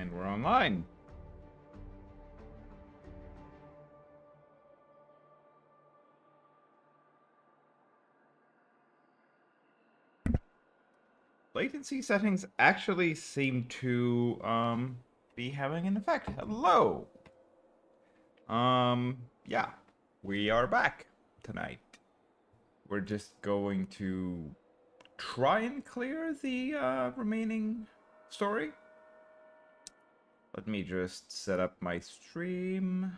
And we're online. Latency settings actually seem to be having an effect. Hello. Yeah. We are back tonight. We're just going to try and clear the remaining story. Let me just set up my stream.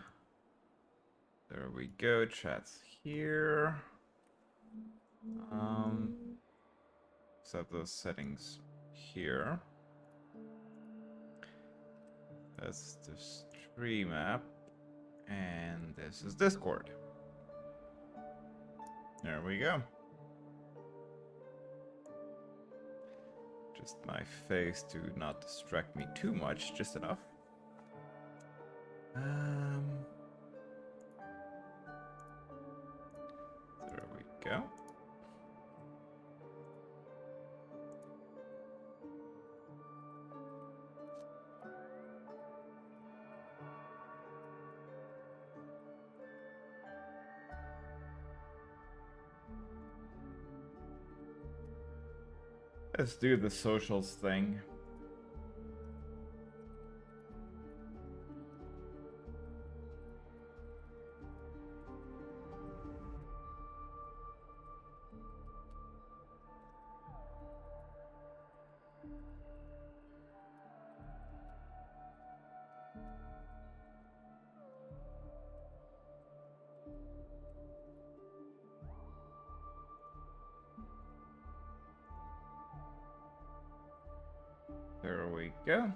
There we go. Chat's here. Set those settings here. That's the stream app. And this is Discord. There we go. Just my face to not distract me too much, just enough. There we go. Let's do the socials thing. There we go.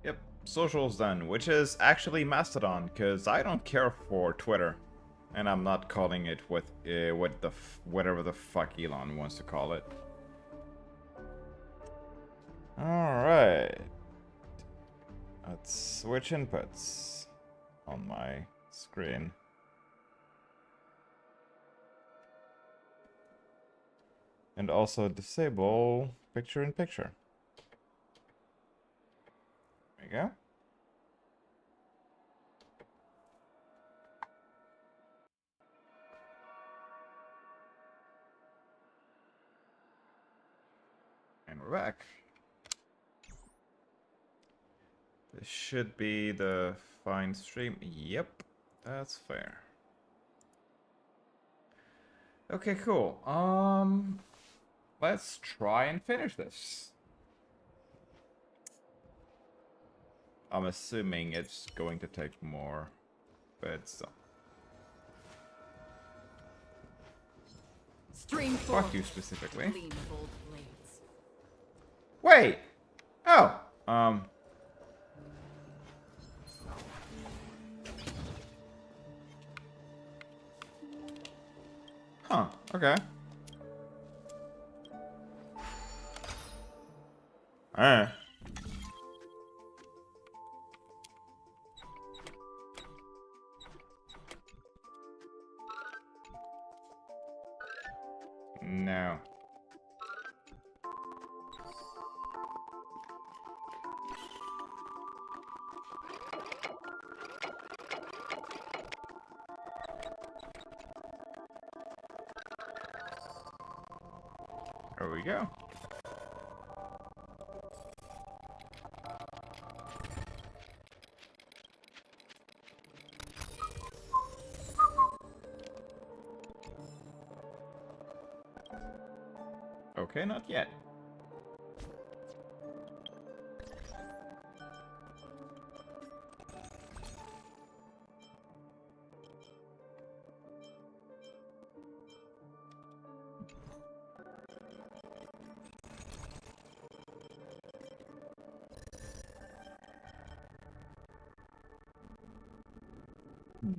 Yep, socials done, which is actually Mastodon, because I don't care for Twitter. And I'm not calling it whatever the fuck Elon wants to call it. Alright. Let's switch inputs on my screen. And also disable picture-in-picture. There you go. And we're back. This should be the fine stream. Yep, that's fair. Okay, cool. Let's try and finish this. I'm assuming it's going to take more, but still. Fuck you specifically. Wait! Oh! Huh, okay. Alright. No. There we go. Okay, not yet.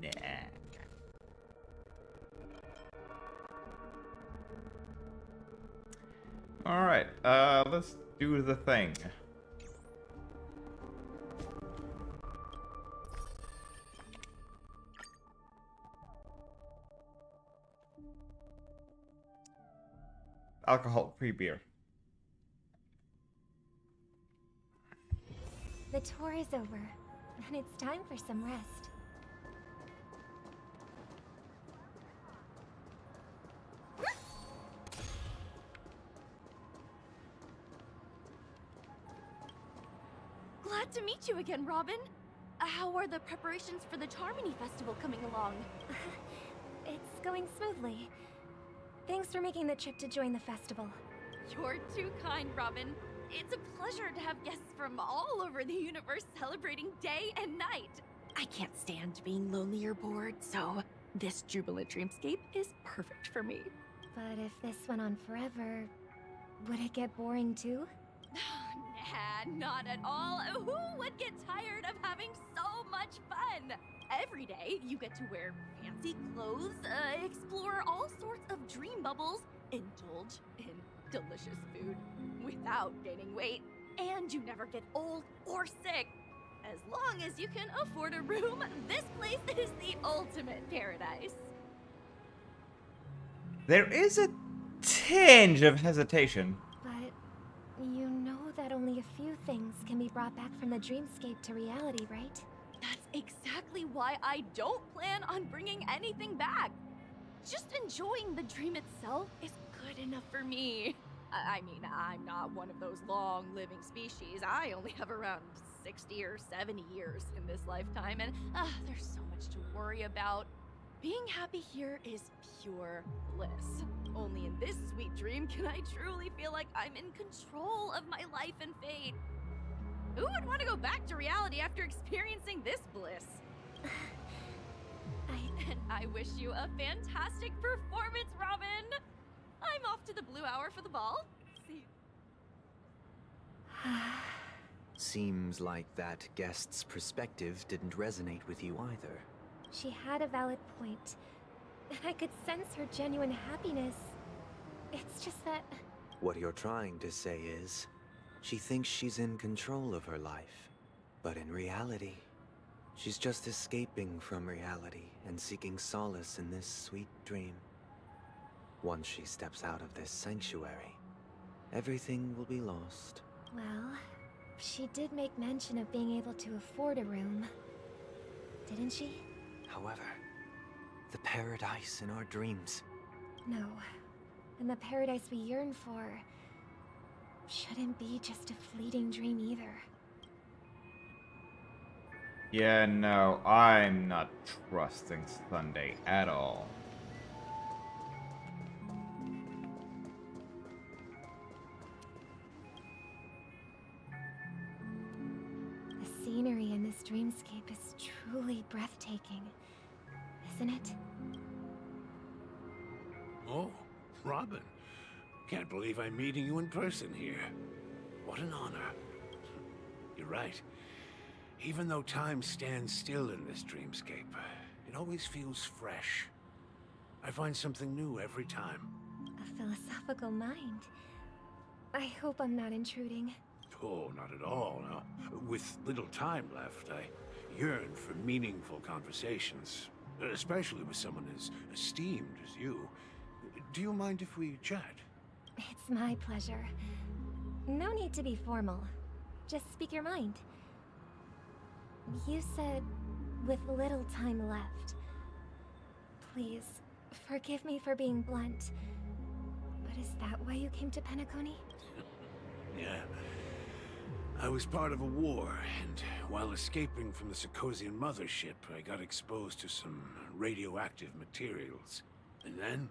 Nah. Alright, let's do the thing. Alcohol-free beer. The tour is over, and it's time for some rest. Glad to meet you again, Robin. How are the preparations for the Charmony Festival coming along? It's going smoothly. Thanks for making the trip to join the festival. You're too kind, Robin. It's a pleasure to have guests from all over the universe celebrating day and night. I can't stand being lonely or bored, so this jubilant dreamscape is perfect for me. But if this went on forever, would it get boring too? Nah, not at all. Who would get tired of having so much fun? Every day, you get to wear fancy clothes, explore all sorts of dream bubbles, indulge in delicious food without gaining weight, and you never get old or sick. As long as you can afford a room, this place is the ultimate paradise. There is a tinge of hesitation. But you know that only a few things can be brought back from the dreamscape to reality, right? That's exactly why I don't plan on bringing anything back. Just enjoying the dream itself is good enough for me. I mean, I'm not one of those long-living species. I only have around 60 or 70 years in this lifetime, and there's so much to worry about. Being happy here is pure bliss. Only in this sweet dream can I truly feel like I'm in control of my life and fate. Who would want to go back to reality after experiencing this bliss? And I wish you a fantastic performance, Robin! I'm off to the Blue Hour for the ball. See you. Seems like that guest's perspective didn't resonate with you either. She had a valid point. And I could sense her genuine happiness. It's just that... What you're trying to say is, she thinks she's in control of her life. But in reality, she's just escaping from reality and seeking solace in this sweet dream. Once she steps out of this sanctuary, everything will be lost. Well, she did make mention of being able to afford a room. Didn't she? However, the paradise in our dreams. No. And the paradise we yearn for shouldn't be just a fleeting dream either. Yeah, no, I'm not trusting Sunday at all. The scenery in this dreamscape is truly breathtaking, isn't it? Oh, Robin. Can't believe I'm meeting you in person here. What an honor. You're right. Even though time stands still in this dreamscape, it always feels fresh. I find something new every time. A philosophical mind. I hope I'm not intruding. Oh, not at all, no. With little time left, I yearn for meaningful conversations, especially with someone as esteemed as you. Do you mind if we chat? It's my pleasure. No need to be formal. Just speak your mind. You said, with little time left. Please, forgive me for being blunt. But is that why you came to Penacony? Yeah. I was part of a war, and while escaping from the Sarkosian mothership, I got exposed to some radioactive materials. And then,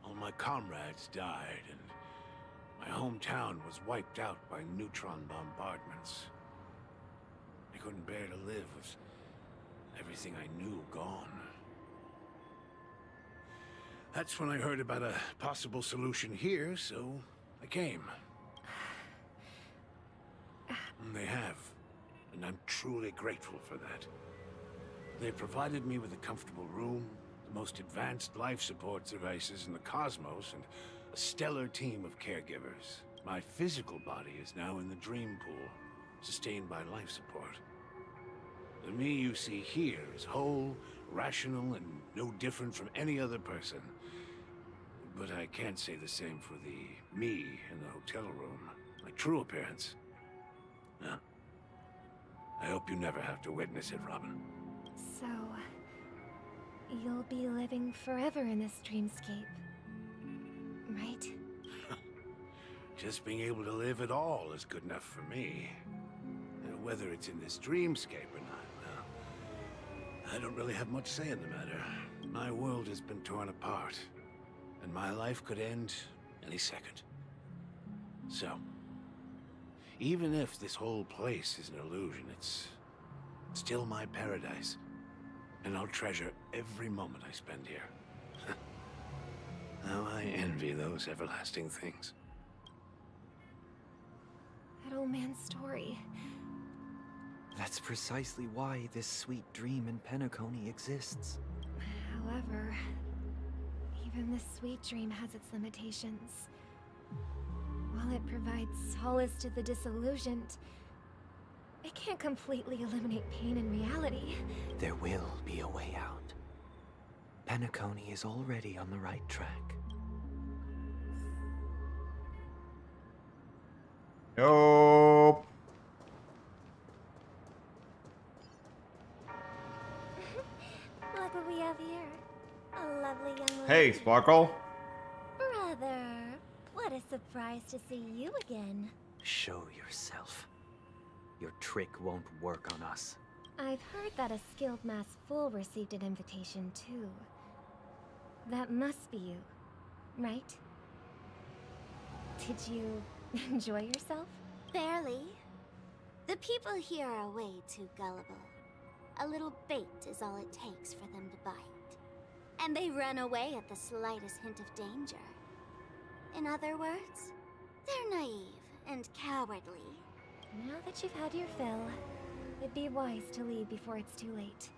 all my comrades died, and my hometown was wiped out by neutron bombardments. I couldn't bear to live with everything I knew gone. That's when I heard about a possible solution here, so I came. And they have, and I'm truly grateful for that. They provided me with a comfortable room, the most advanced life support devices in the cosmos, and a stellar team of caregivers. My physical body is now in the dream pool, sustained by life support. The me you see here is whole, rational, and no different from any other person. But I can't say the same for the me in the hotel room. My true appearance. No. I hope you never have to witness it, Robin. So, you'll be living forever in this dreamscape, right? Just being able to live at all is good enough for me. And whether it's in this dreamscape or not, well, I don't really have much say in the matter. My world has been torn apart, and my life could end any second. So, even if this whole place is an illusion, it's still my paradise. And I'll treasure every moment I spend here. How I envy those everlasting things. That old man's story. That's precisely why this sweet dream in Penacony exists. However, even this sweet dream has its limitations. While it provides solace to the disillusioned, it can't completely eliminate pain in reality. There will be a way out. Penacony is already on the right track. Nope. Look what we have here. A lovely young lady. Hey, Sparkle. Brother, what a surprise to see you again. Show yourself. Your trick won't work on us. I've heard that a skilled masked fool received an invitation too. That must be you, right? Did you enjoy yourself? Barely. The people here are way too gullible. A little bait is all it takes for them to bite. And they run away at the slightest hint of danger. In other words, they're naive and cowardly. Now that you've had your fill, it'd be wise to leave before it's too late.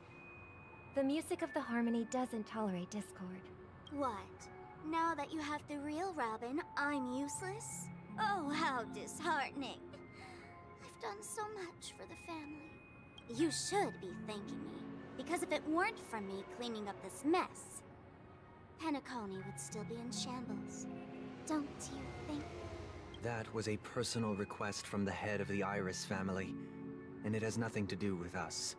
The music of the harmony doesn't tolerate discord. What? Now that you have the real Robin, I'm useless? Oh, how disheartening. I've done so much for the family. You should be thanking me, because if it weren't for me cleaning up this mess, Penacony would still be in shambles. Don't you think? That was a personal request from the head of the Iris family, and it has nothing to do with us.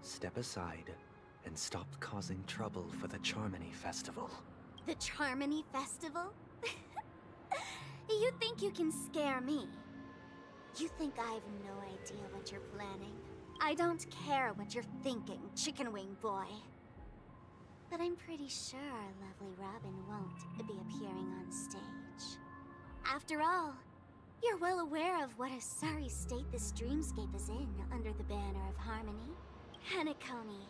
Step aside and stop causing trouble for the Charmony Festival. The Charmony Festival? You think you can scare me? You think I have no idea what you're planning? I don't care what you're thinking, chicken wing boy. But I'm pretty sure our lovely Robin won't be appearing on stage. After all, you're well aware of what a sorry state this dreamscape is in under the banner of harmony. Penacony,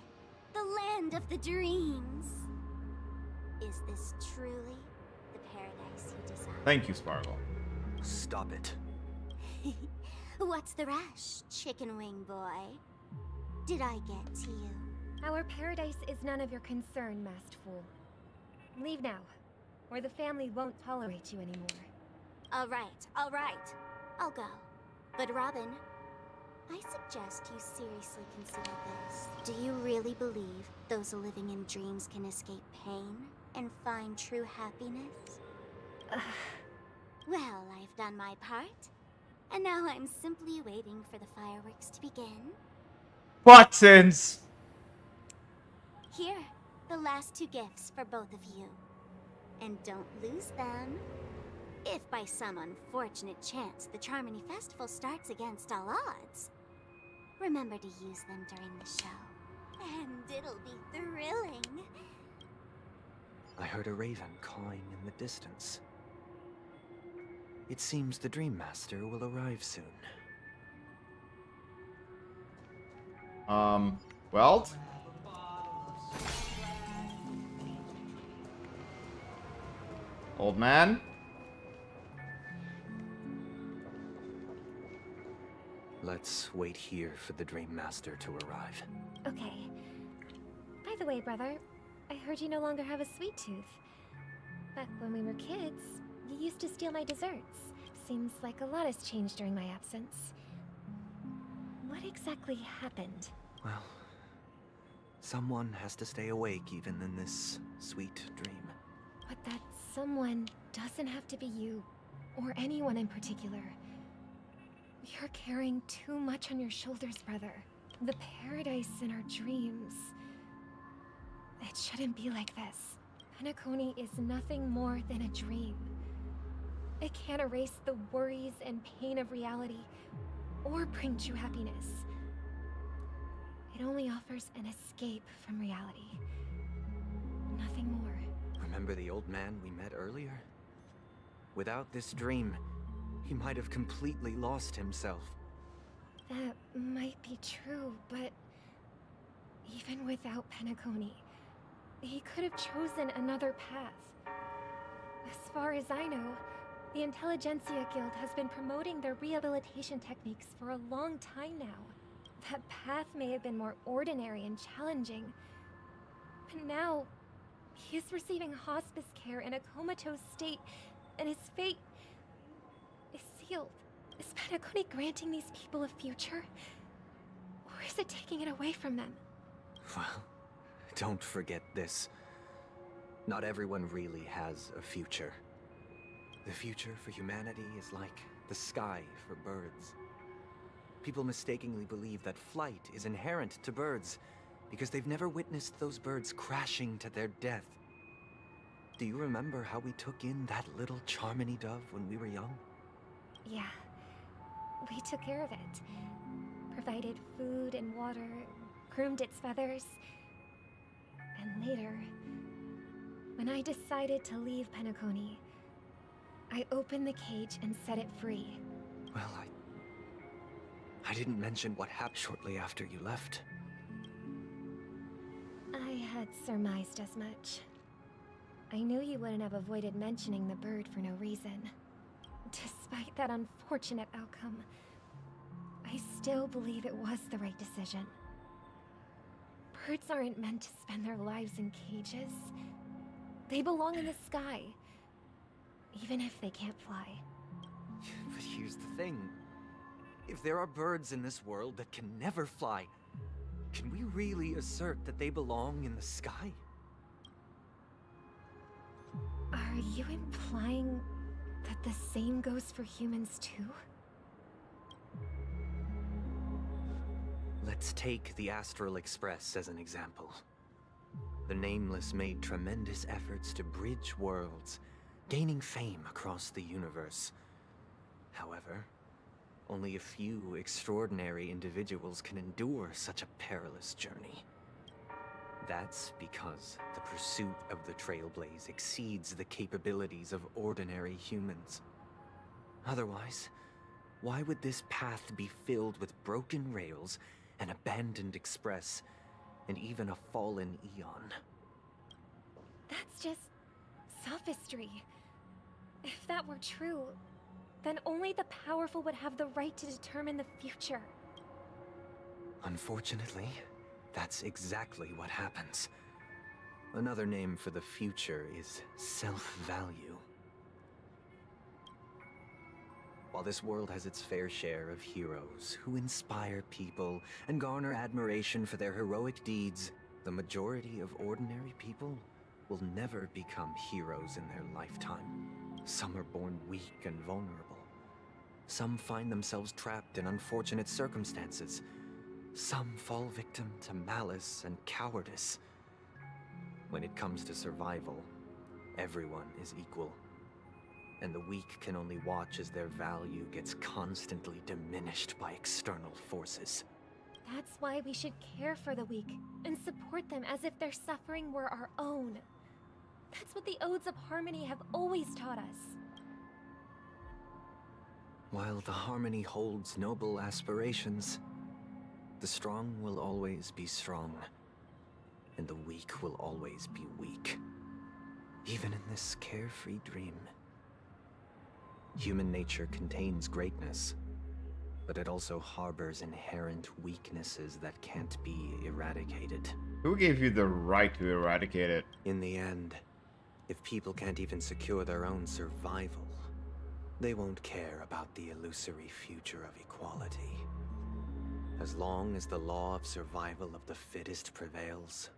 the land of the dreams. Is this truly the paradise you desire? Thank you, Sparkle. Stop it. What's the rush, chicken wing boy? Did I get to you? Our paradise is none of your concern, masked fool. Leave now, or the family won't tolerate you anymore. All right, I'll go. But Robin, I suggest you seriously consider this. Do you really believe those living in dreams can escape pain and find true happiness? Well, I've done my part. And now I'm simply waiting for the fireworks to begin. Buttons! Here, the last two gifts for both of you. And don't lose them. If by some unfortunate chance the Charmony Festival starts against all odds, remember to use them during the show. And it'll be thrilling. I heard a raven cawing in the distance. It seems the Dream Master will arrive soon. Well? Old man? Let's wait here for the Dream Master to arrive. Okay. By the way, brother, I heard you no longer have a sweet tooth. Back when we were kids, you used to steal my desserts. Seems like a lot has changed during my absence. What exactly happened? Well, someone has to stay awake even in this sweet dream. But that someone doesn't have to be you, or anyone in particular. You're carrying too much on your shoulders, brother. The paradise in our dreams. It shouldn't be like this. Penacony is nothing more than a dream. It can't erase the worries and pain of reality, or bring true happiness. It only offers an escape from reality. Nothing more. Remember the old man we met earlier? Without this dream, he might have completely lost himself. That might be true, but even without Penacony, he could have chosen another path. As far as I know, the Intelligentsia Guild has been promoting their rehabilitation techniques for a long time now. That path may have been more ordinary and challenging, but now he is receiving hospice care in a comatose state, and his fate is sealed. Is Penacony granting these people a future? Or is it taking it away from them? Well, don't forget this. Not everyone really has a future. The future for humanity is like the sky for birds. People mistakenly believe that flight is inherent to birds because they've never witnessed those birds crashing to their death. Do you remember how we took in that little Charmony dove when we were young? Yeah. We took care of it. Provided food and water, groomed its feathers. And later, when I decided to leave Penacony, I opened the cage and set it free. Well, I didn't mention what happened shortly after you left. I had surmised as much. I knew you wouldn't have avoided mentioning the bird for no reason. Despite that unfortunate outcome, I still believe it was the right decision. Birds aren't meant to spend their lives in cages. They belong in the sky, even if they can't fly. But here's the thing. If there are birds in this world that can never fly, can we really assert that they belong in the sky? Are you implying that the same goes for humans too? Let's take the Astral Express as an example. The Nameless made tremendous efforts to bridge worlds, gaining fame across the universe. However, only a few extraordinary individuals can endure such a perilous journey. That's because the pursuit of the Trailblaze exceeds the capabilities of ordinary humans. Otherwise, why would this path be filled with broken rails, an abandoned express, and even a fallen eon? That's just sophistry. If that were true, then only the powerful would have the right to determine the future. Unfortunately, that's exactly what happens. Another name for the future is self-value. While this world has its fair share of heroes who inspire people and garner admiration for their heroic deeds, the majority of ordinary people will never become heroes in their lifetime. Some are born weak and vulnerable. Some find themselves trapped in unfortunate circumstances. Some fall victim to malice and cowardice. When it comes to survival, everyone is equal. And the weak can only watch as their value gets constantly diminished by external forces. That's why we should care for the weak and support them as if their suffering were our own. That's what the Odes of Harmony have always taught us. While the Harmony holds noble aspirations, the strong will always be strong, and the weak will always be weak. Even in this carefree dream. Human nature contains greatness, but it also harbors inherent weaknesses that can't be eradicated. Who gave you the right to eradicate it? In the end, If people can't even secure their own survival, they won't care about the illusory future of equality. As long as the law of survival of the fittest prevails,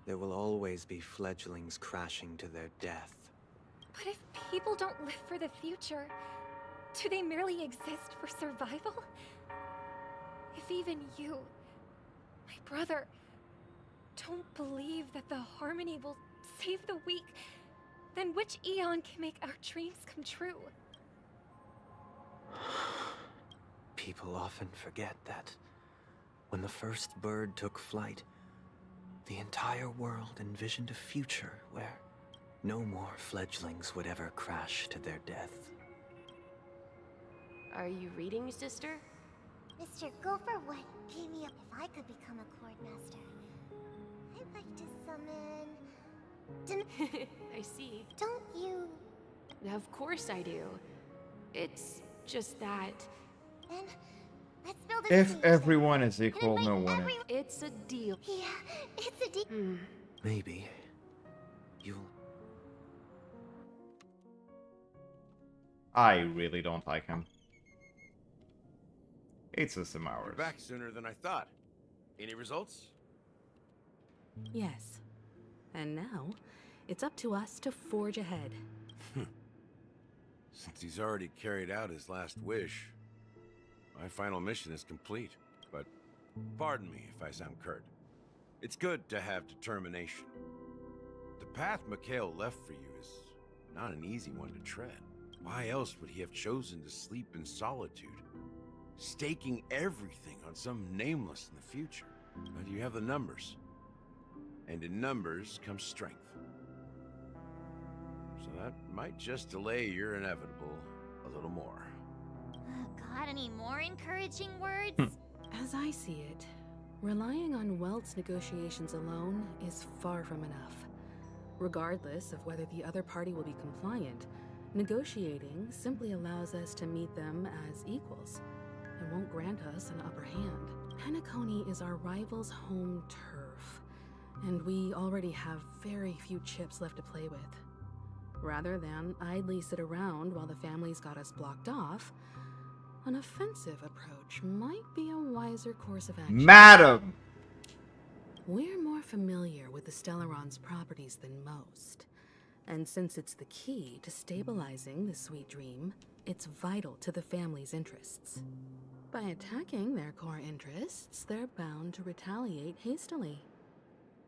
there will always be fledglings crashing to their death. But if people don't live for the future, do they merely exist for survival? If even you, my brother, don't believe that the harmony will save the weak, then which Eon can make our dreams come true? People often forget that when the first bird took flight, the entire world envisioned a future where no more fledglings would ever crash to their death. Are you reading, sister? Mr. Gopherwood gave me up if I could become a Chord Master. I'd like to summon... I see. Don't you... Of course I do. It's just that... Then let's build a If stage everyone there. is equal, And no invite one is. everyone- it's a deal. Yeah, it's a deal. Maybe you'll... I really don't like him. It's some You're hours. back sooner than I thought. Any results? Yes. And now, it's up to us to forge ahead. Since he's already carried out his last wish, my final mission is complete. But pardon me if I sound curt. It's good to have determination. The path Mikhail left for you is not an easy one to tread. Why else would he have chosen to sleep in solitude, staking everything on some nameless in the future? But you have the numbers. And in numbers comes strength. So that might just delay your inevitable a little more. Got any more encouraging words? As I see it, relying on Welt's negotiations alone is far from enough. Regardless of whether the other party will be compliant, negotiating simply allows us to meet them as equals. It won't grant us an upper hand. Penacony is our rival's home turf, and we already have very few chips left to play with. Rather than idly sit around while the family's got us blocked off, an offensive approach might be a wiser course of action. Madam! We're more familiar with the Stellaron's properties than most. And since it's the key to stabilizing the sweet dream, it's vital to the family's interests. By attacking their core interests, they're bound to retaliate hastily.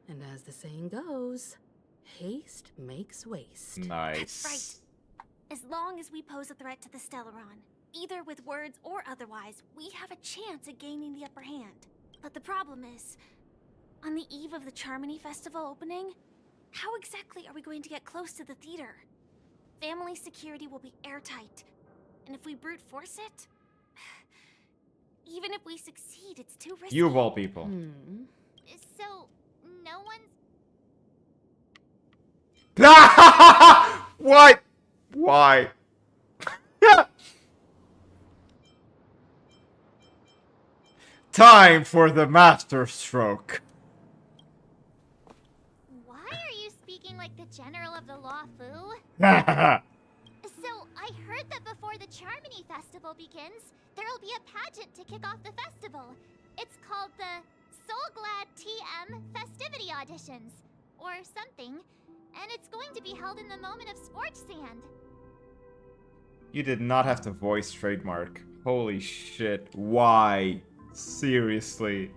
And as the saying goes, haste makes waste. Nice. That's right. As long as we pose a threat to the Stellaron, either with words or otherwise, we have a chance at gaining the upper hand. But the problem is, on the eve of the Charmony Festival opening, how exactly are we going to get close to the theater? Family security will be airtight, and if we brute force it, even if we succeed, it's too risky. You of all people. So, no one's... What? Why? Time for the master stroke. Why are you speaking like the General of the Law Fu? So, I heard that before the Charmony Festival begins, there'll be a pageant to kick off the festival. It's called the Soul Glad TM Festivity Auditions, or something, and it's going to be held in the moment of Scorch Sand. You did not have to voice trademark. Holy shit. Why? Seriously.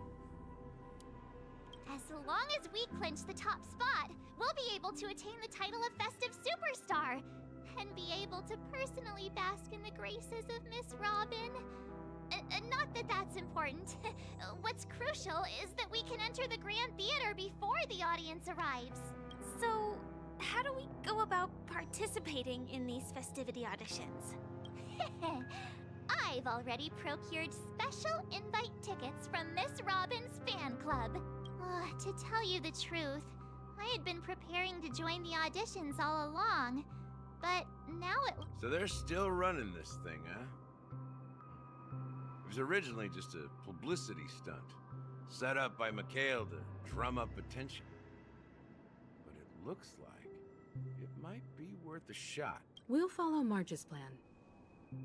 As long as we clinch the top spot, we'll be able to attain the title of Festive Superstar, and be able to personally bask in the graces of Miss Robin. Not that that's important. What's crucial is that we can enter the Grand Theater before the audience arrives. So, how do we go about participating in these festivity auditions? I've already procured special invite tickets from Miss Robin's fan club. To tell you the truth, I had been preparing to join the auditions all along, but now it... So they're still running this thing, huh? It was originally just a publicity stunt, set up by Mikhail to drum up attention. But it looks like It might be worth a shot. We'll follow Marge's plan.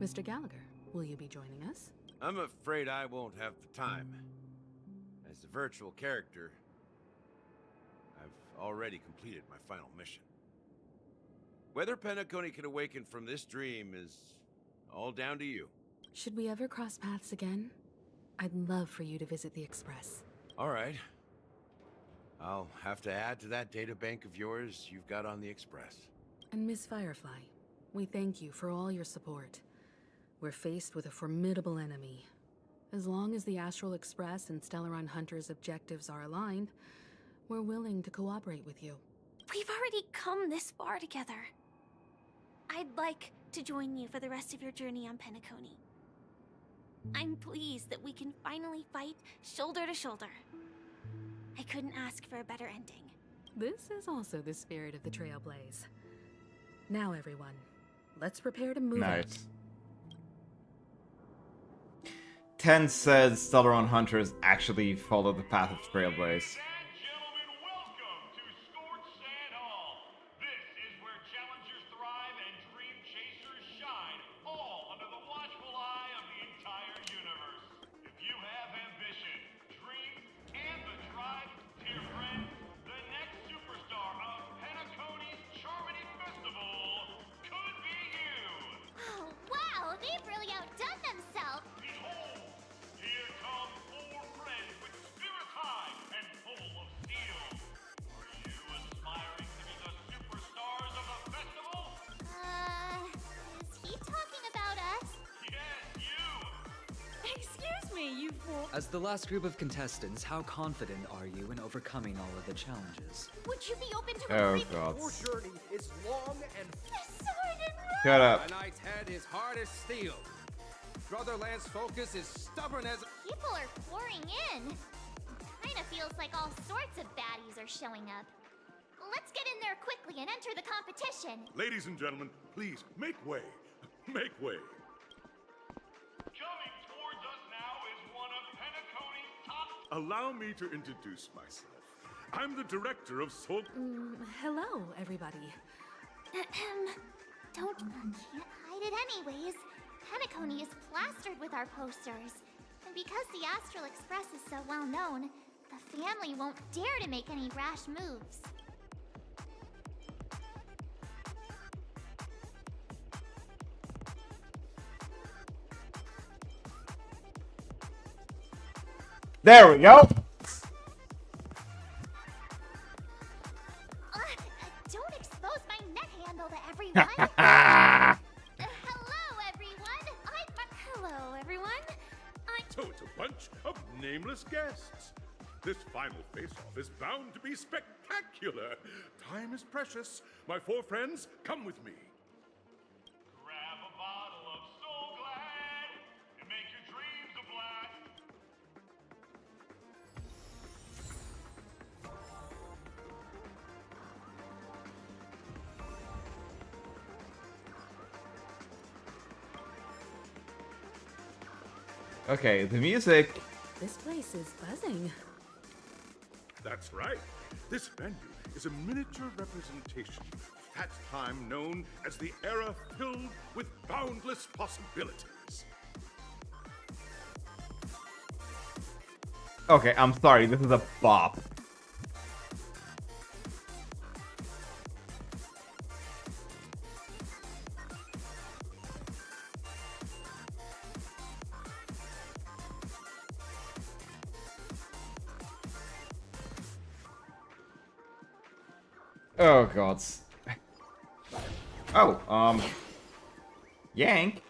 Mr. Gallagher, will you be joining us? I'm afraid I won't have the time. As a virtual character, I've already completed my final mission. Whether Penacony can awaken from this dream is all down to you. Should we ever cross paths again? I'd love for you to visit the Express. All right. I'll have to add to that data bank of yours you've got on the Express. And Miss Firefly, we thank you for all your support. We're faced with a formidable enemy. As long as the Astral Express and Stellaron Hunter's objectives are aligned, we're willing to cooperate with you. We've already come this far together. I'd like to join you for the rest of your journey on Penacony. I'm pleased that we can finally fight shoulder to shoulder. I couldn't ask for a better ending. This is also the spirit of the Trailblaze. Now, everyone, let's prepare to move on. Nice. 10 says Stellaron Hunters actually follow the path of Trailblaze. Oh, wow, they've really outdone themselves. Is he talking about us? Excuse me, you fool. As the last group of contestants, how confident are you in overcoming all of the challenges? Would you be open to Oh a brief god. journey is long and sword and Shut up. a knight's head is hard as steel. Brotherland's focus is stubborn as people are pouring in. Kinda feels like all sorts of baddies are showing up. Let's get in there quickly and enter the competition. Ladies and gentlemen, please make way. Make way. Coming towards us now is one of Penacony's top. Allow me to introduce myself. I'm the director of Soul. Hello, everybody. Don't can't hide it anyways. Penacony is plastered with our posters. And because the Astral Express is so well known, the family won't dare to make any rash moves. There we go. Don't expose my net handle to everyone. Hello, everyone. Hello, everyone. So it's a bunch of nameless guests. This final face-off is bound to be spectacular. Time is precious. My four friends, come with me. Grab a bottle of Soul Glad and make your dreams a blast. Okay, the music. This place is buzzing. That's right. This venue is a miniature representation of that time known as the era filled with boundless possibilities. Okay, I'm sorry, this is a bop. Oh god. Oh, Yank.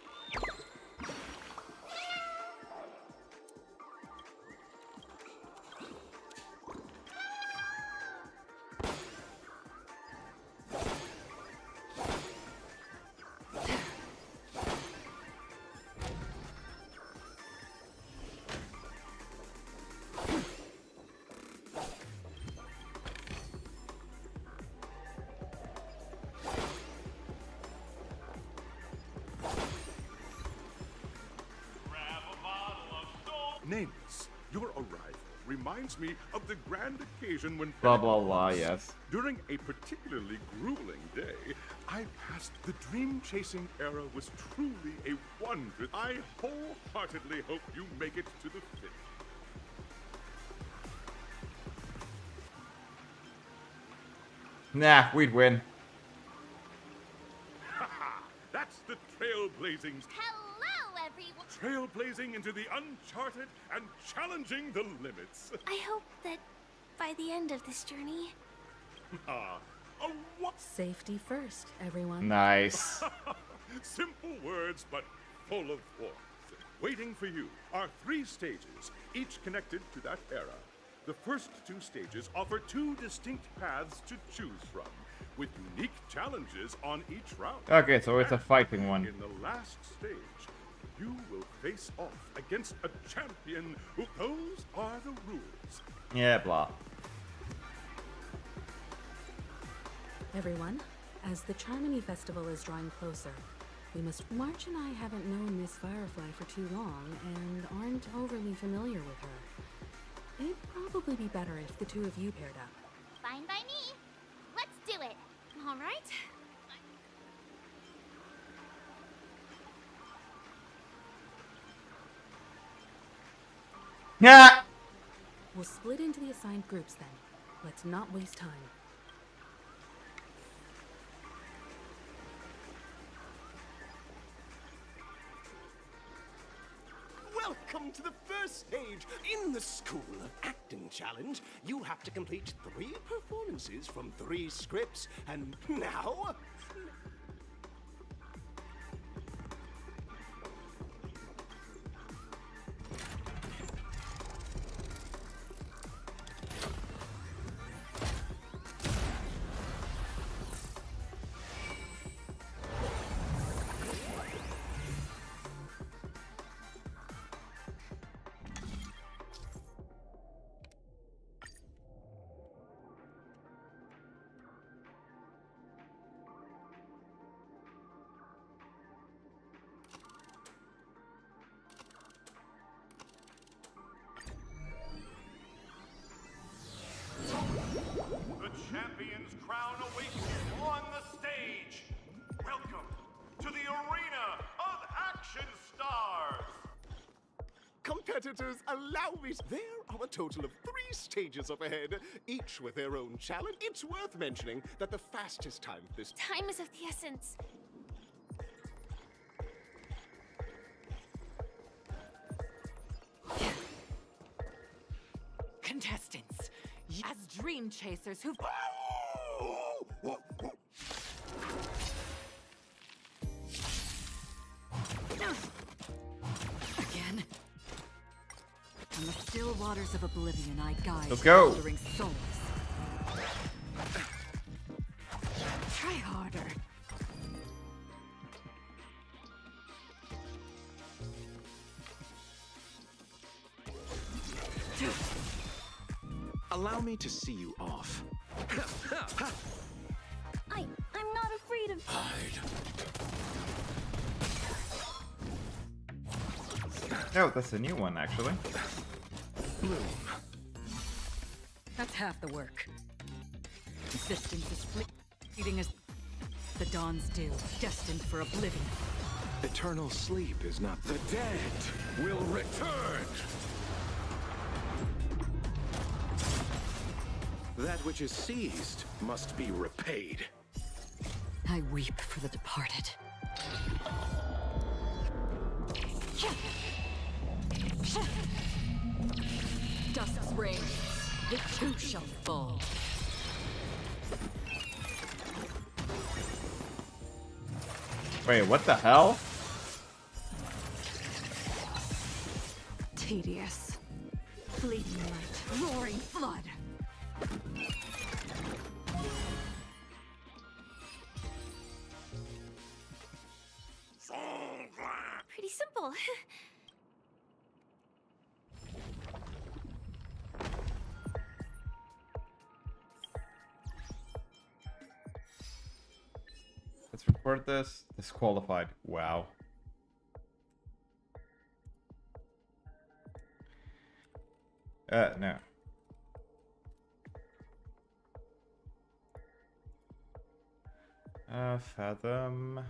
Nameless, your arrival reminds me of the grand occasion when Blah blah blah, yes. during a particularly grueling day, I passed the dream-chasing era was truly a wonder. I wholeheartedly hope you make it to the finish. Nah, we'd win. That's the trailblazing. Hello, everyone! Trailblazing into the uncharted and challenging the limits. I hope that by the end of this journey, Safety first, everyone. Nice. Simple words, but full of warmth. Waiting for you are 3 stages, each connected to that era. The first 2 stages offer 2 distinct paths to choose from, with unique challenges on each round. Okay, so it's a fighting one. In the last stage, you will face off against a champion who those are the rules. Yeah, blah. Everyone, as the Charmony Festival is drawing closer, we must... March and I haven't known Miss Firefly for too long and aren't overly familiar with her. It'd probably be better if the 2 of you paired up. Fine by me. Let's do it. all right? Yeah. We'll split into the assigned groups then. Let's not waste time. Welcome to the first stage. In the School of Acting Challenge, you have to complete 3 performances from 3 scripts, and now... The champion's crown awaits you on the stage. Welcome to the arena of action stars. Competitors, allow me... There are a total of 3 stages up ahead, each with their own challenge. It's worth mentioning that the fastest time for this... Time is of the essence. Contestants, as dream chasers who've... Again. In the still waters of oblivion, I guide Let's go. wandering souls. Try harder. Allow me to see you off. I'm not afraid of... Oh, that's a new one, actually. That's half the work. Existence is fleeting as the dawn's dew, destined for oblivion. Eternal sleep is not... The dead will return! That which is seized must be repaid. I weep for the departed. Dusk's reign, it too shall fall. Wait, what the hell? Tedious. Fleeting light, roaring flood. Pretty simple. Let's report this. Disqualified. Wow. No. Fathom.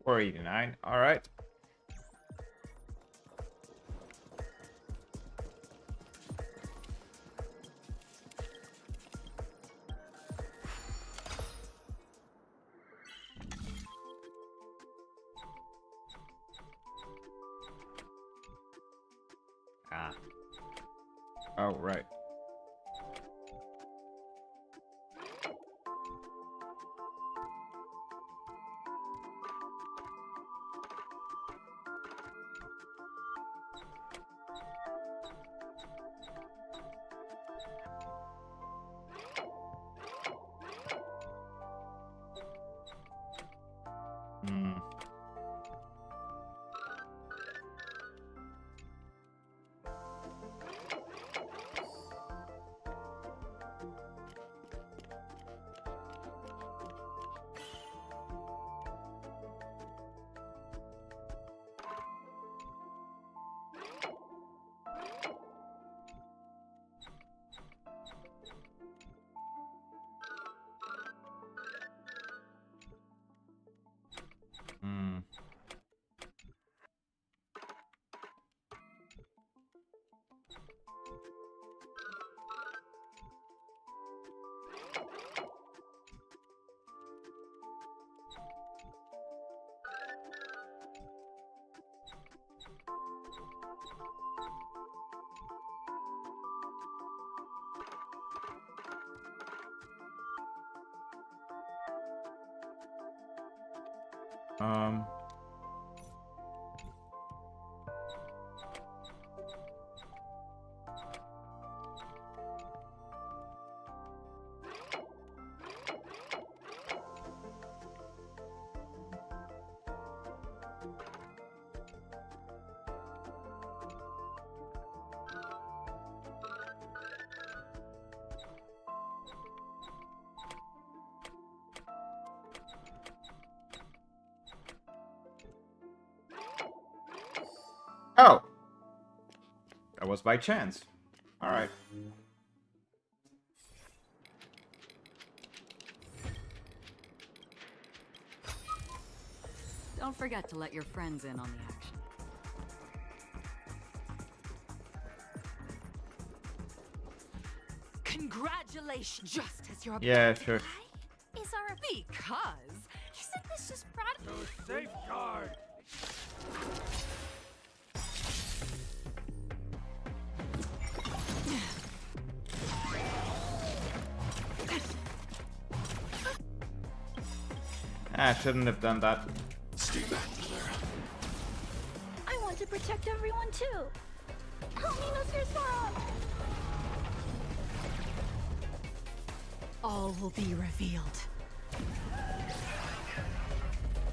Or 89. All right. Ah. Oh, right. Hmm. Hmm. Um. Oh, that was by chance. All right. Don't forget to let your friends in on the action. Congratulations! Just as you're Yeah, sure. Is our because isn't this just product? Safeguard! I shouldn't have done that. Stay back, Clara. I want to protect everyone too. Help me, Mr. Sora. all will be revealed.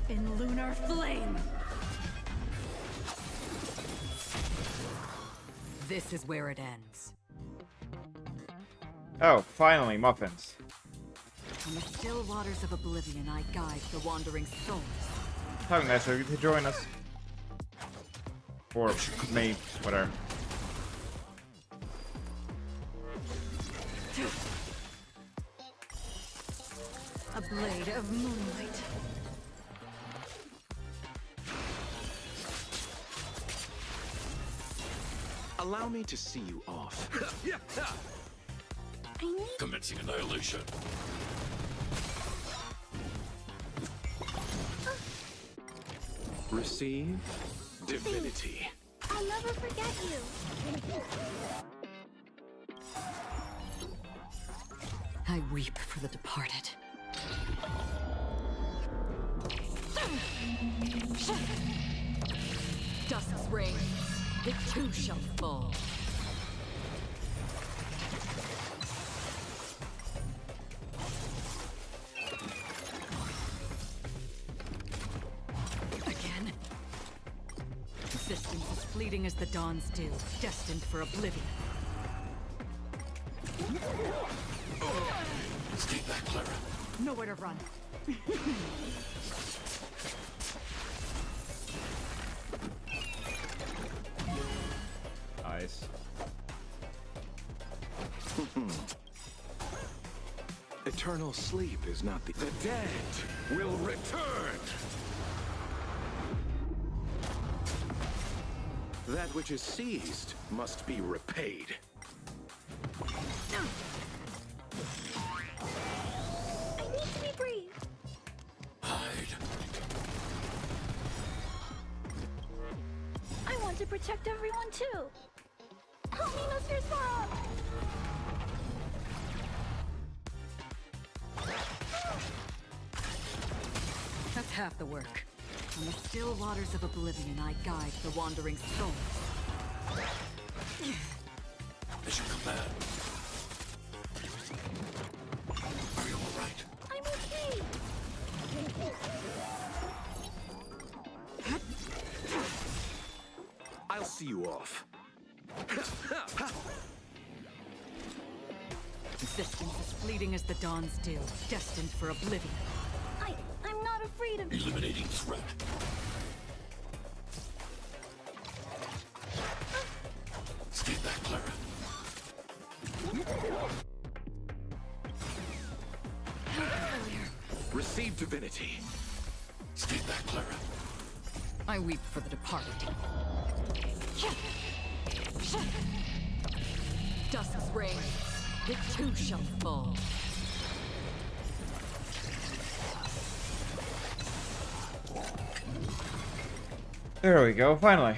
In lunar flame. This is where it ends. Oh, finally, muffins. In the still waters of oblivion, I guide the wandering souls. How nice of you to join us. Or me, whatever. A blade of moonlight. Allow me to see you off. I need Commencing annihilation. Receive divinity. I'll never forget you. I weep for the departed. Dust's reign, it too shall fall. Existence as fleeting as the dawn's dew, destined for oblivion. Stay back, Clara. Nowhere to run. Nice. Eternal sleep is not the dead will return. That which is seized must be repaid. I need to be brave. Hide. I want to protect everyone too. Help me, Mr. Sora. That's half the work. On the still waters of oblivion, I guide the wandering souls. Mission command. Are you all right? I'm okay. I'll see you off. Existence as fleeting as the dawn's dew, destined for oblivion. I'm not afraid of Eliminating threat. Stay back, Clara. Receive divinity. Stay back, Clara. I weep for the departed. Dusk's reign, it too shall fall. There we go, finally.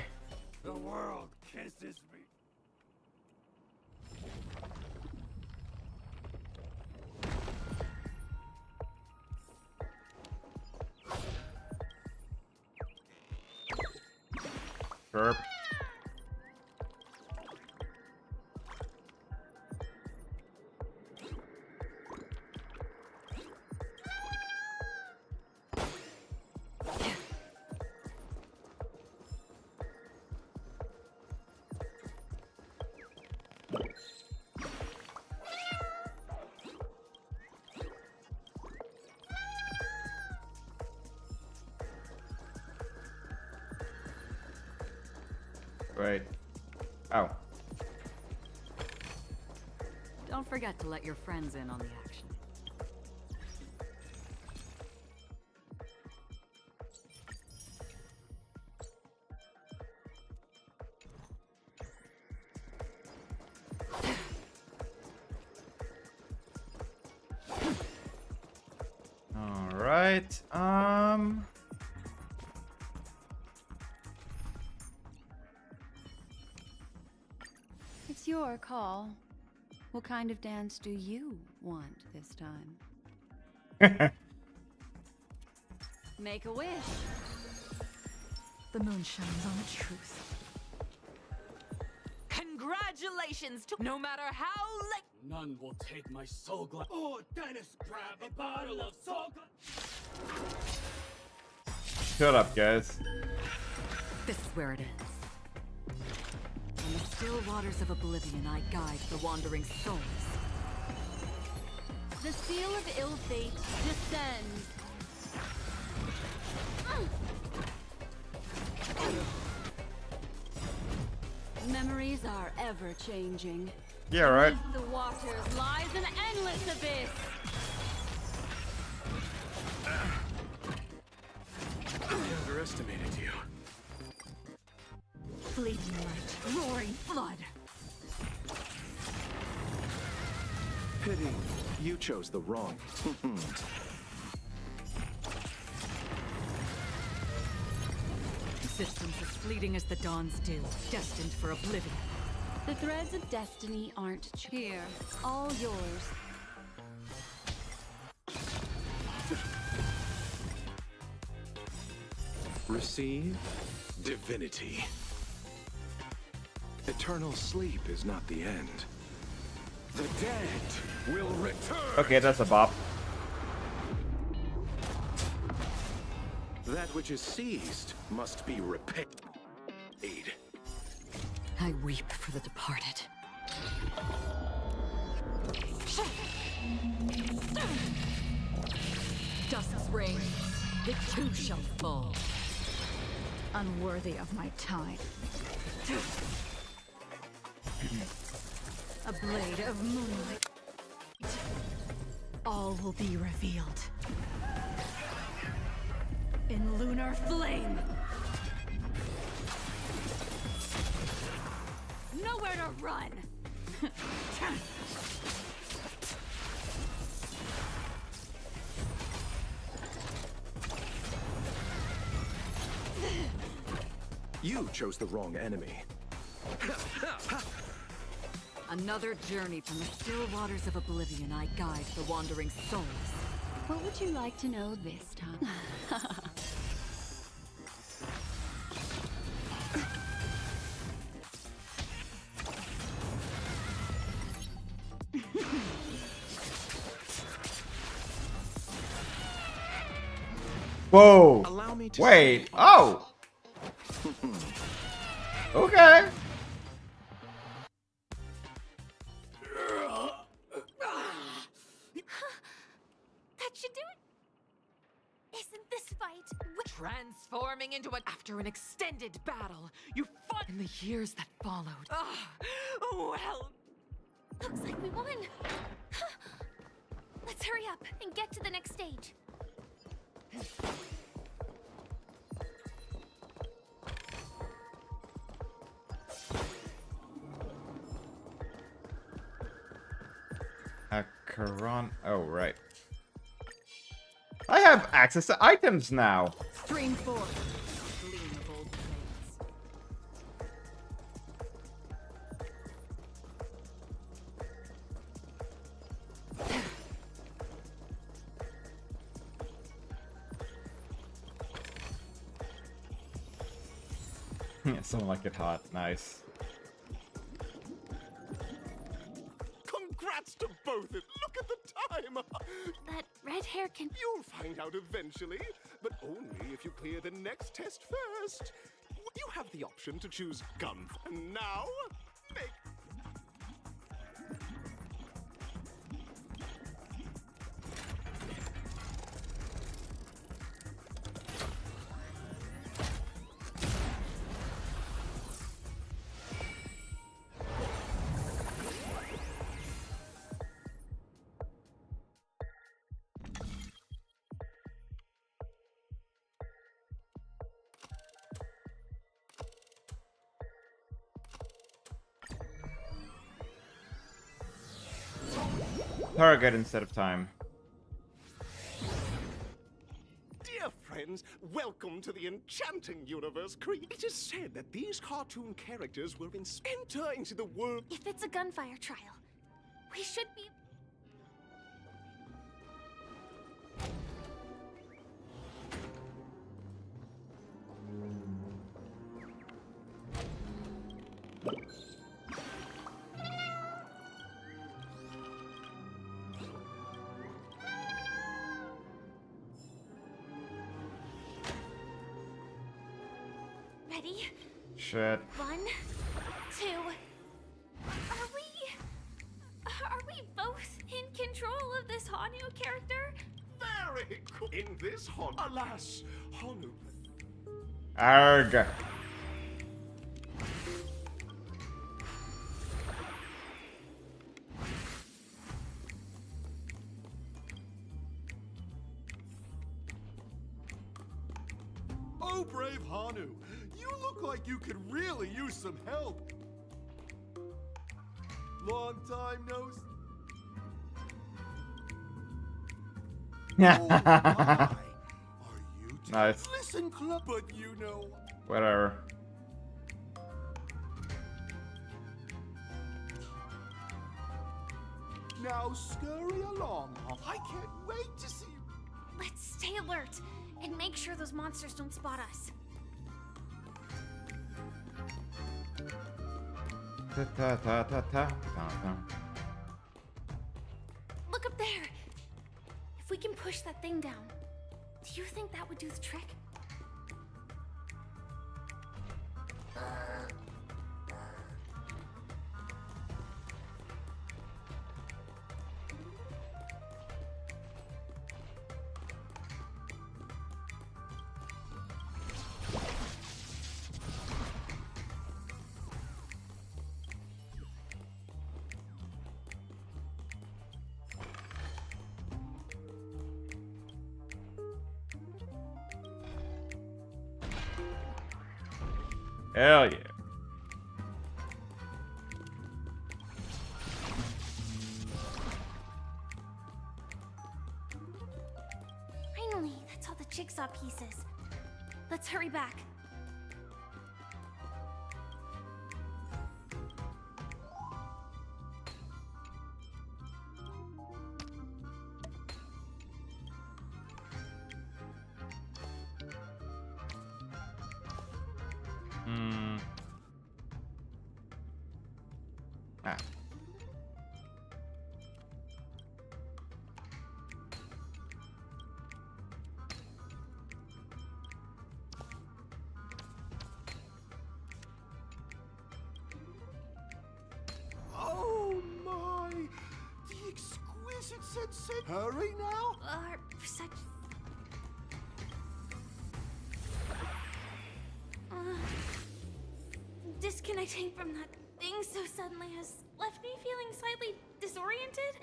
The world kisses me. Burp. Right. Oh. Don't forget to let your friends in on the action. All right. It's your call. What kind of dance do you want this time? Make a wish. The moon shines on the truth. Congratulations to no matter how late. None will take my soul glass. Oh, Dennis, grab a bottle of soul glass. Shut up, guys. This is where it ends. In the still waters of oblivion, I guide the wandering souls. The seal of ill fate descends. Memories are ever changing. Yeah, right. Beneath the waters lies an endless abyss. I underestimated you. Fleeting light, roaring flood. Pity, you chose the wrong. Existence as fleeting as the dawn's dew, destined for oblivion. The threads of destiny aren't here. All yours. Receive divinity. Eternal sleep is not the end. The dead will return. Okay, that's a bop. That which is seized must be repaid. aid. I weep for the departed. Dust's reign, it too shall fall. Unworthy of my time. A blade of moonlight. All will be revealed. In lunar flame. Nowhere to run. You chose the wrong enemy. Another journey from the still waters of oblivion I guide the wandering souls. What would you like to know this time? Whoa! Allow me to Wait! Oh! Okay. That should do it. Isn't this fight Transforming into an after an extended battle, you fought in the years that followed. Well, looks like we won. Let's hurry up and get to the next stage. A Quran. Oh, right. I have access to items now. stream forth. Gleam of old Yeah, someone like it hot. Nice. Congrats to both of you. Look at the time. That red hair can... You'll find out eventually, but only if you clear the next test first. You have the option to choose gun. And now, make... Target instead of time. Dear friends, welcome to the enchanting universe. It is said that these cartoon characters will enter into the world. If it's a gunfire trial, we should be... Ready? Shit. 1, 2. Are we both in control of this Hanu character? Very cool. In this Honu. Alas, Honu. Arg. Oh, brave Hanu. You look like you could really use some help. Long time no see. Nice. Listen, club, but you know. Whatever. Now scurry along. I can't wait to see you. Let's stay alert and make sure those monsters don't spot us. Ta ta ta ta ta ta. Look up there. If we can push that thing down, do you think that would do the trick? Hell yeah. Finally, that's all the jigsaw pieces. Let's hurry back. Ah. Oh my! The exquisite sensation. Hurry now! Such... disconnecting from that thing so suddenly has left me feeling slightly disoriented.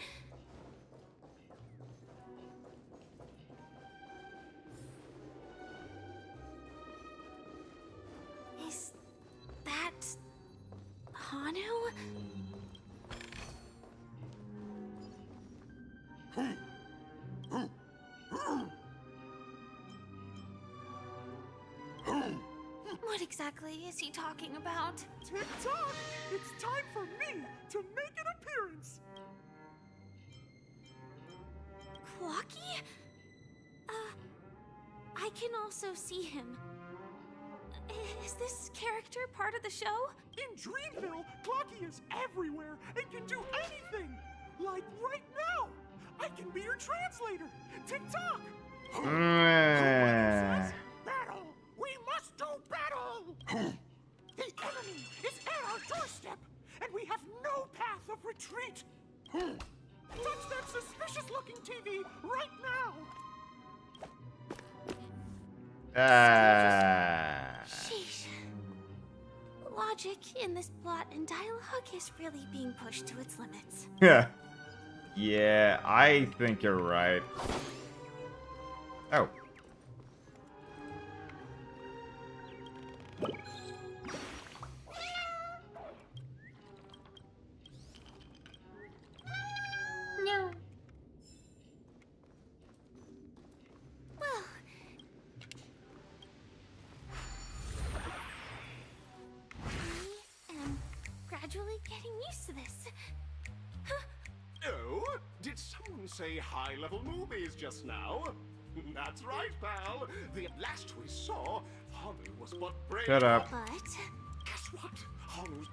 Is that Hanu? What exactly is he talking about? Tick-tock! It's time for me to make an appearance! Clocky? I can also see him. Is this character part of the show? In Dreamville, Clocky is everywhere and can do anything! Like right now! I can be your translator! Tick-tock! Battle! We must do battle! The enemy is at our doorstep, and we have no path of retreat! Touch that suspicious-looking TV right now! Sheesh. Logic in this plot and dialogue is really being pushed to its limits. Yeah. Yeah, I think you're right. Oh. No. Well. I am gradually getting used to this. Oh, did someone say high-level movies just now? That's right, pal. The last we saw, Hanu was but brave. Shut up. But Guess what? Hanu's...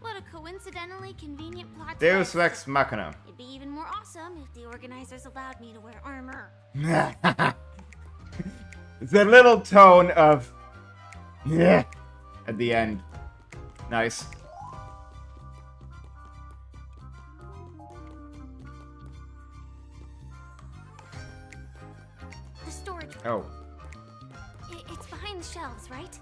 what a coincidentally convenient plot Deus twist. Ex Machina. It'd be even more awesome if the organizers allowed me to wear armor. It's a little tone of yeah at the end. Nice. The storage. Oh. It's behind the shelves, right?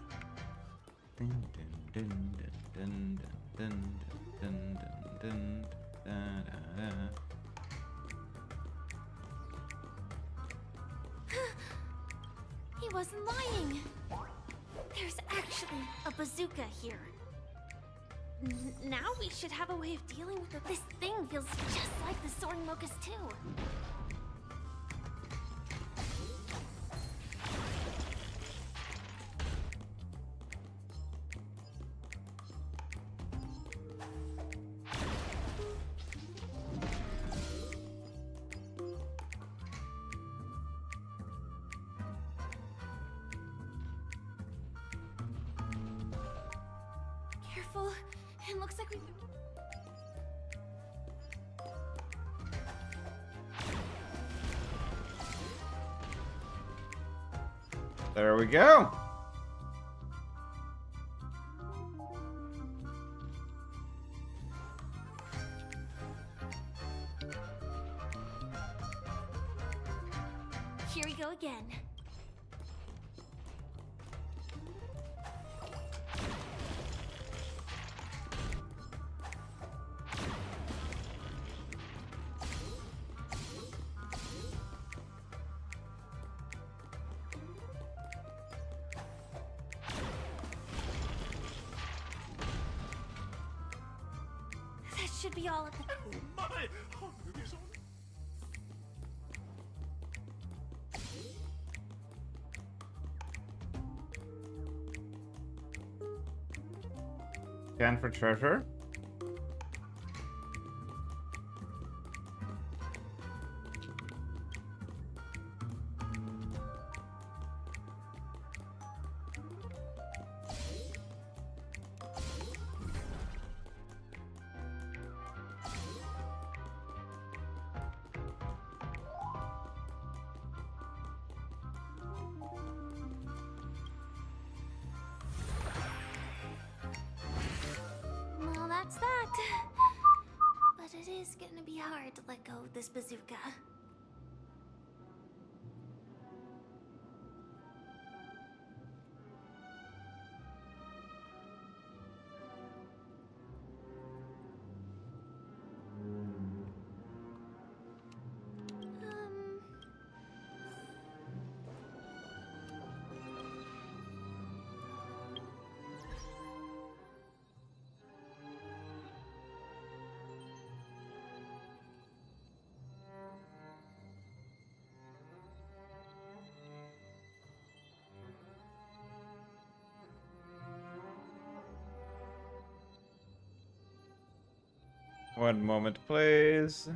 He wasn't lying. There's actually a bazooka here. Now we should have a way of dealing with it. This thing feels just like the soaring locust too. Careful. It looks like we... There we go. Here we go again. be all at the... My heart is on. Scan for treasure. Well, that's that. But it is gonna be hard to let go of this bazooka. One moment, please.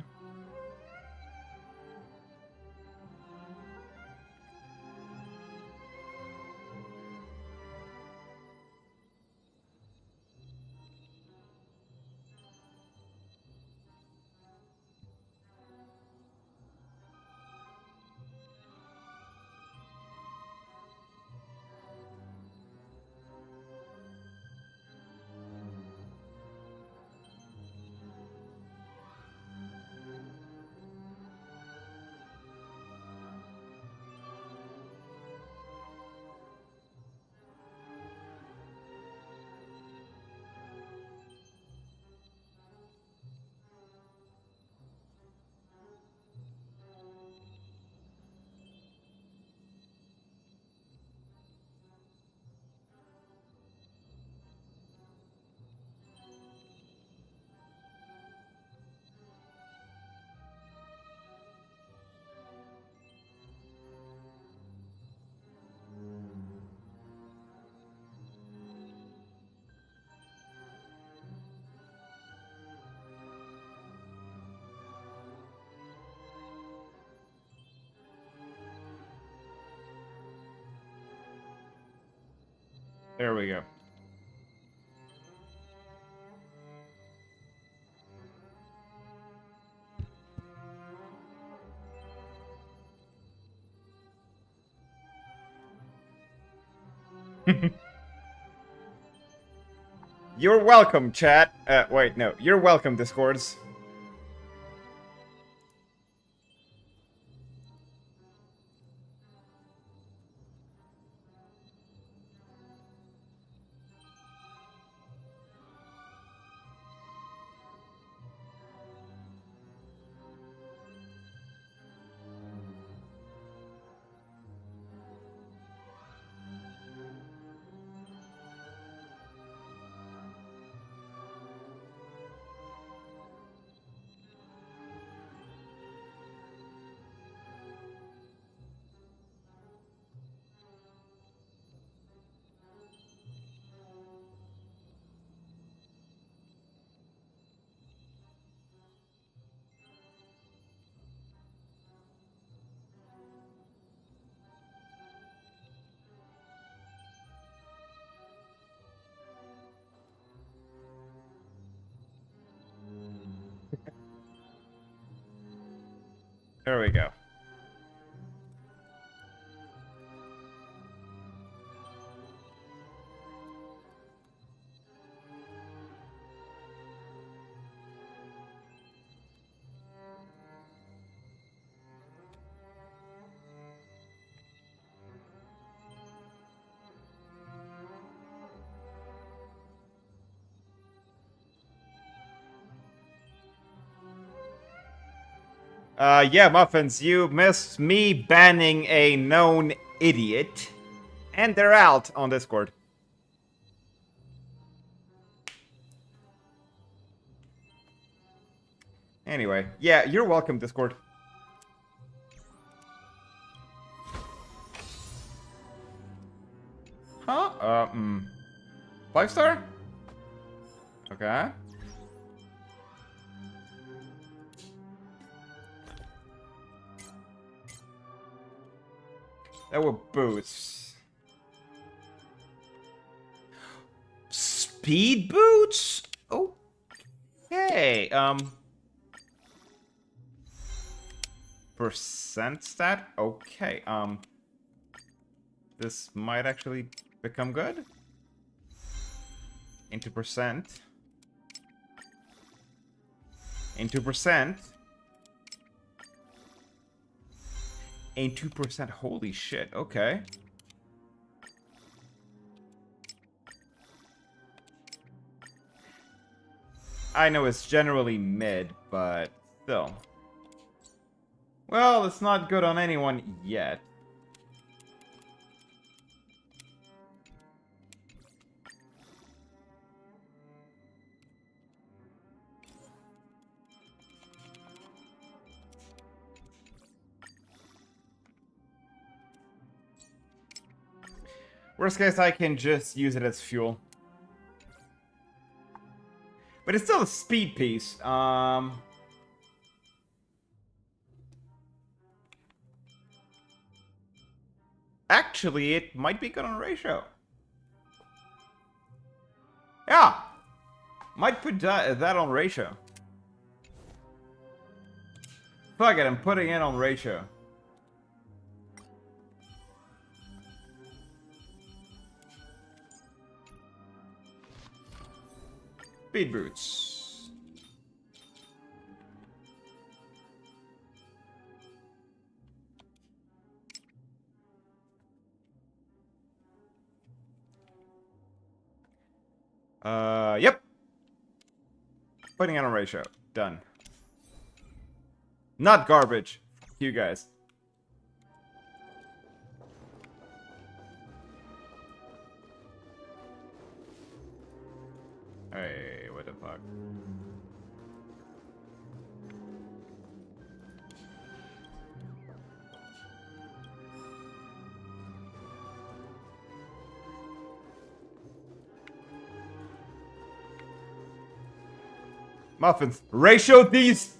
There we go. You're welcome, chat. Wait, no. You're welcome, Discords. There we go. Yeah, Muffins, you missed me banning a known idiot. And they're out on Discord. Anyway, yeah, you're welcome, Discord. Huh? 5-star? Okay. That were boots. Speed boots? Okay. Percent stat? Okay. This might actually become good. Into percent. Into percent. And 2%. Holy shit. Okay. I know it's generally mid, but still. Well, it's not good on anyone yet. Worst case, I can just use it as fuel. But it's still a speed piece. Actually, it might be good on ratio. Yeah! Might put that on ratio. Fuck it, I'm putting it on ratio. Speed boots. Yep. Putting it on ratio. Done. Not garbage. You guys. Hey, what the fuck? Muffins. Ratio these!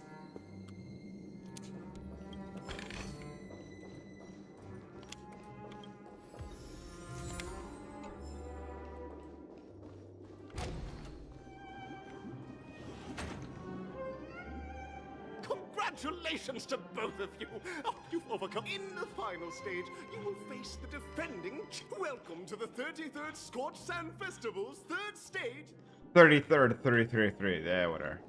Congratulations to both of you! Oh, you've overcome. In the final stage, you will face the defending. Welcome to the 33rd Scorched Sand Festival's 3rd stage. 33rd, 333. Yeah, whatever.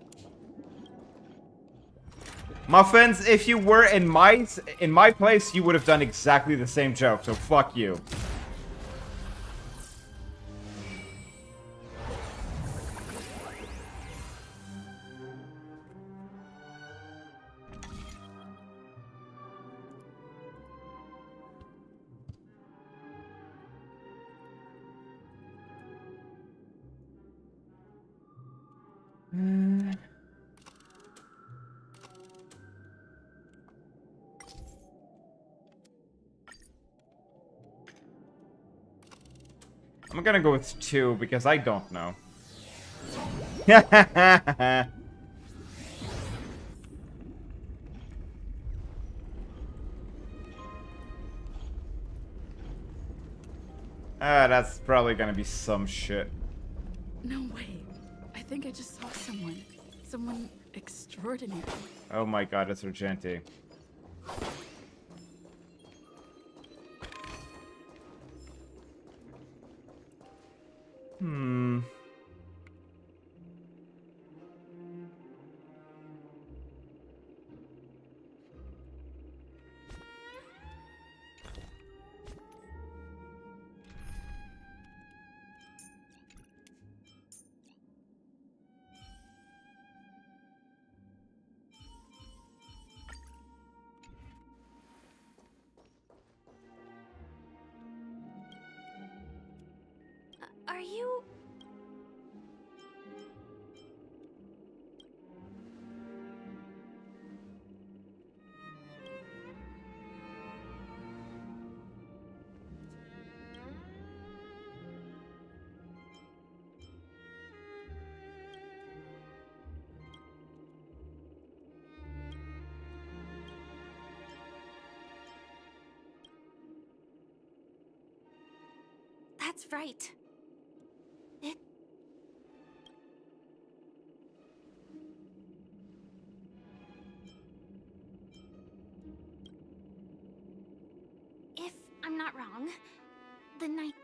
Muffins, if you were in my place, you would have done exactly the same joke, so fuck you. I'm gonna go with 2 because I don't know. That's probably gonna be some shit. No way. I think I just saw someone. Someone extraordinary. Oh my god, it's Argenti. That's right. If I'm not wrong, the night...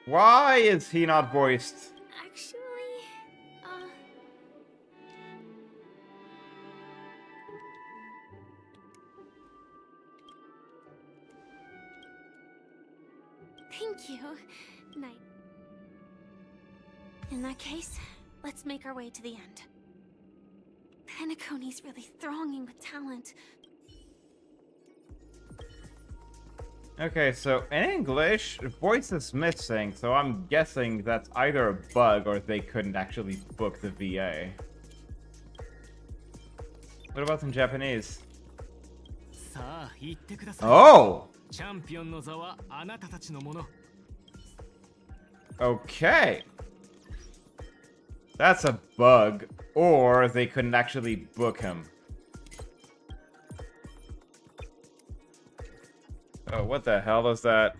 Why is he not voiced? Actually, thank you, Knight. In that case, let's make our way to the end. Penacony's really thronging with talent. Okay, so in English, voice is missing, so I'm guessing that's either a bug or they couldn't actually book the VA. What about in Japanese? Oh! Okay. That's a bug, or they couldn't actually book him. Oh, what the hell is that?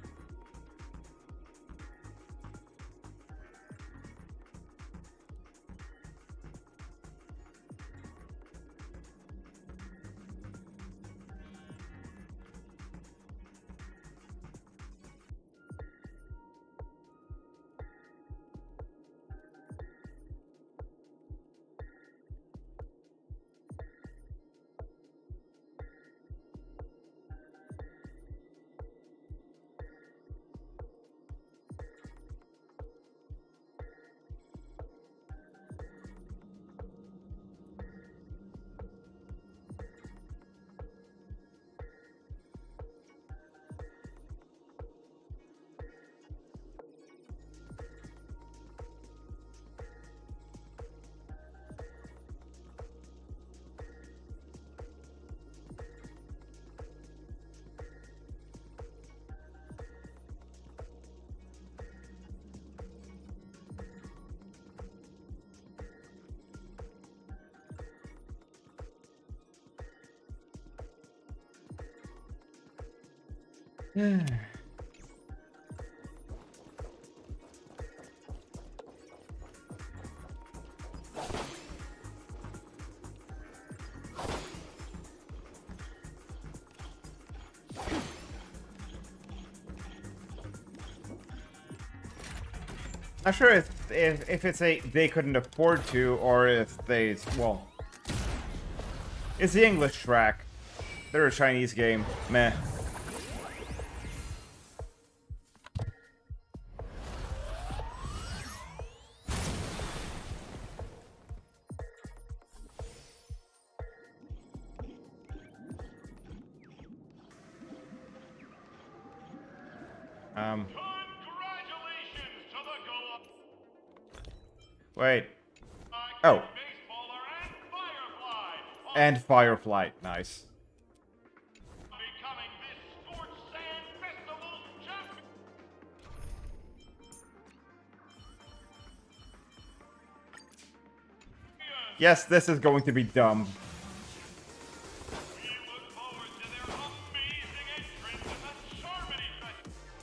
Not sure if it's a they couldn't afford to, or if they, well, it's the English track. They're a Chinese game. Meh. Wait. Oh. And Firefly. Nice. Yes, this is going to be dumb.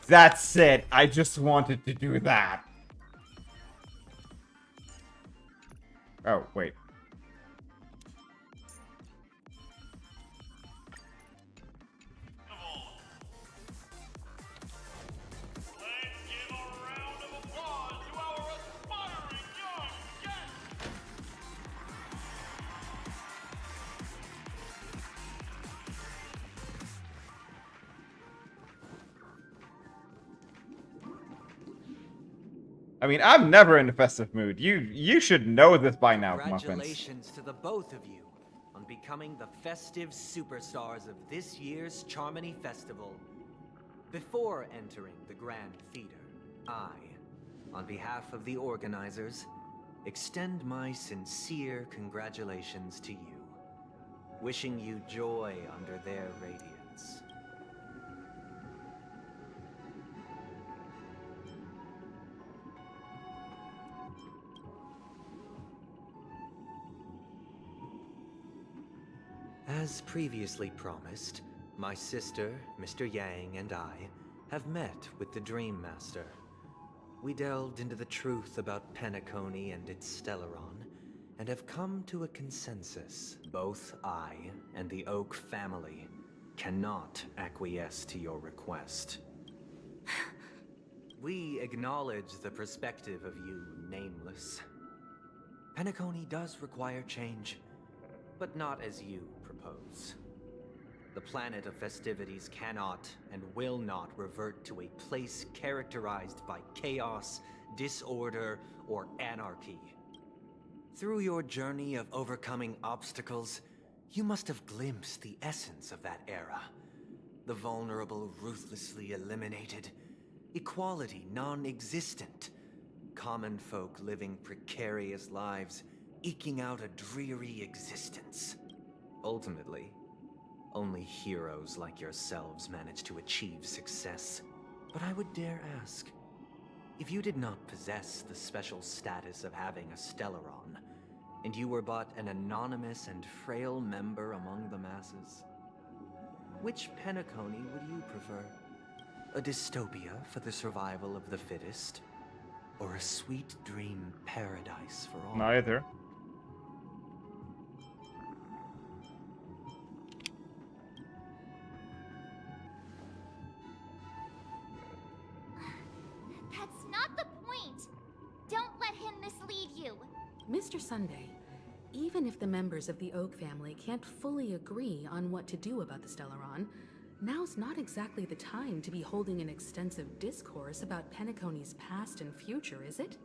That's it. I just wanted to do that. Oh, wait. I mean, I'm never in a festive mood. You should know this by now, muffins. Congratulations to the both of you on becoming the festive superstars of this year's Charmony Festival. Before entering the Grand Theater, I, on behalf of the organizers, extend my sincere congratulations to you, wishing you joy under their radiance. As previously promised, my sister, Mr. Yang, and I have met with the Dream Master. We delved into the truth about Penacony and its Stellaron, and have come to a consensus. Both I and the Oak family cannot acquiesce to your request. We acknowledge the perspective of you, Nameless. Penacony does require change, but not as you propose. The planet of festivities cannot and will not revert to a place characterized by chaos, disorder, or anarchy. Through your journey of overcoming obstacles, you must have glimpsed the essence of that era. The vulnerable ruthlessly eliminated, equality non-existent, common folk living precarious lives, eking out a dreary existence. Ultimately, only heroes like yourselves manage to achieve success. But I would dare ask, if you did not possess the special status of having a Stellaron, and you were but an anonymous and frail member among the masses, which Penacony would you prefer? A dystopia for the survival of the fittest? Or a sweet dream paradise for all? Neither. That's not the point! Don't let him mislead you! Mr. Sunday, even if the members of the Oak family can't fully agree on what to do about the Stellaron, now's not exactly the time to be holding an extensive discourse about Penacony's past and future, is it?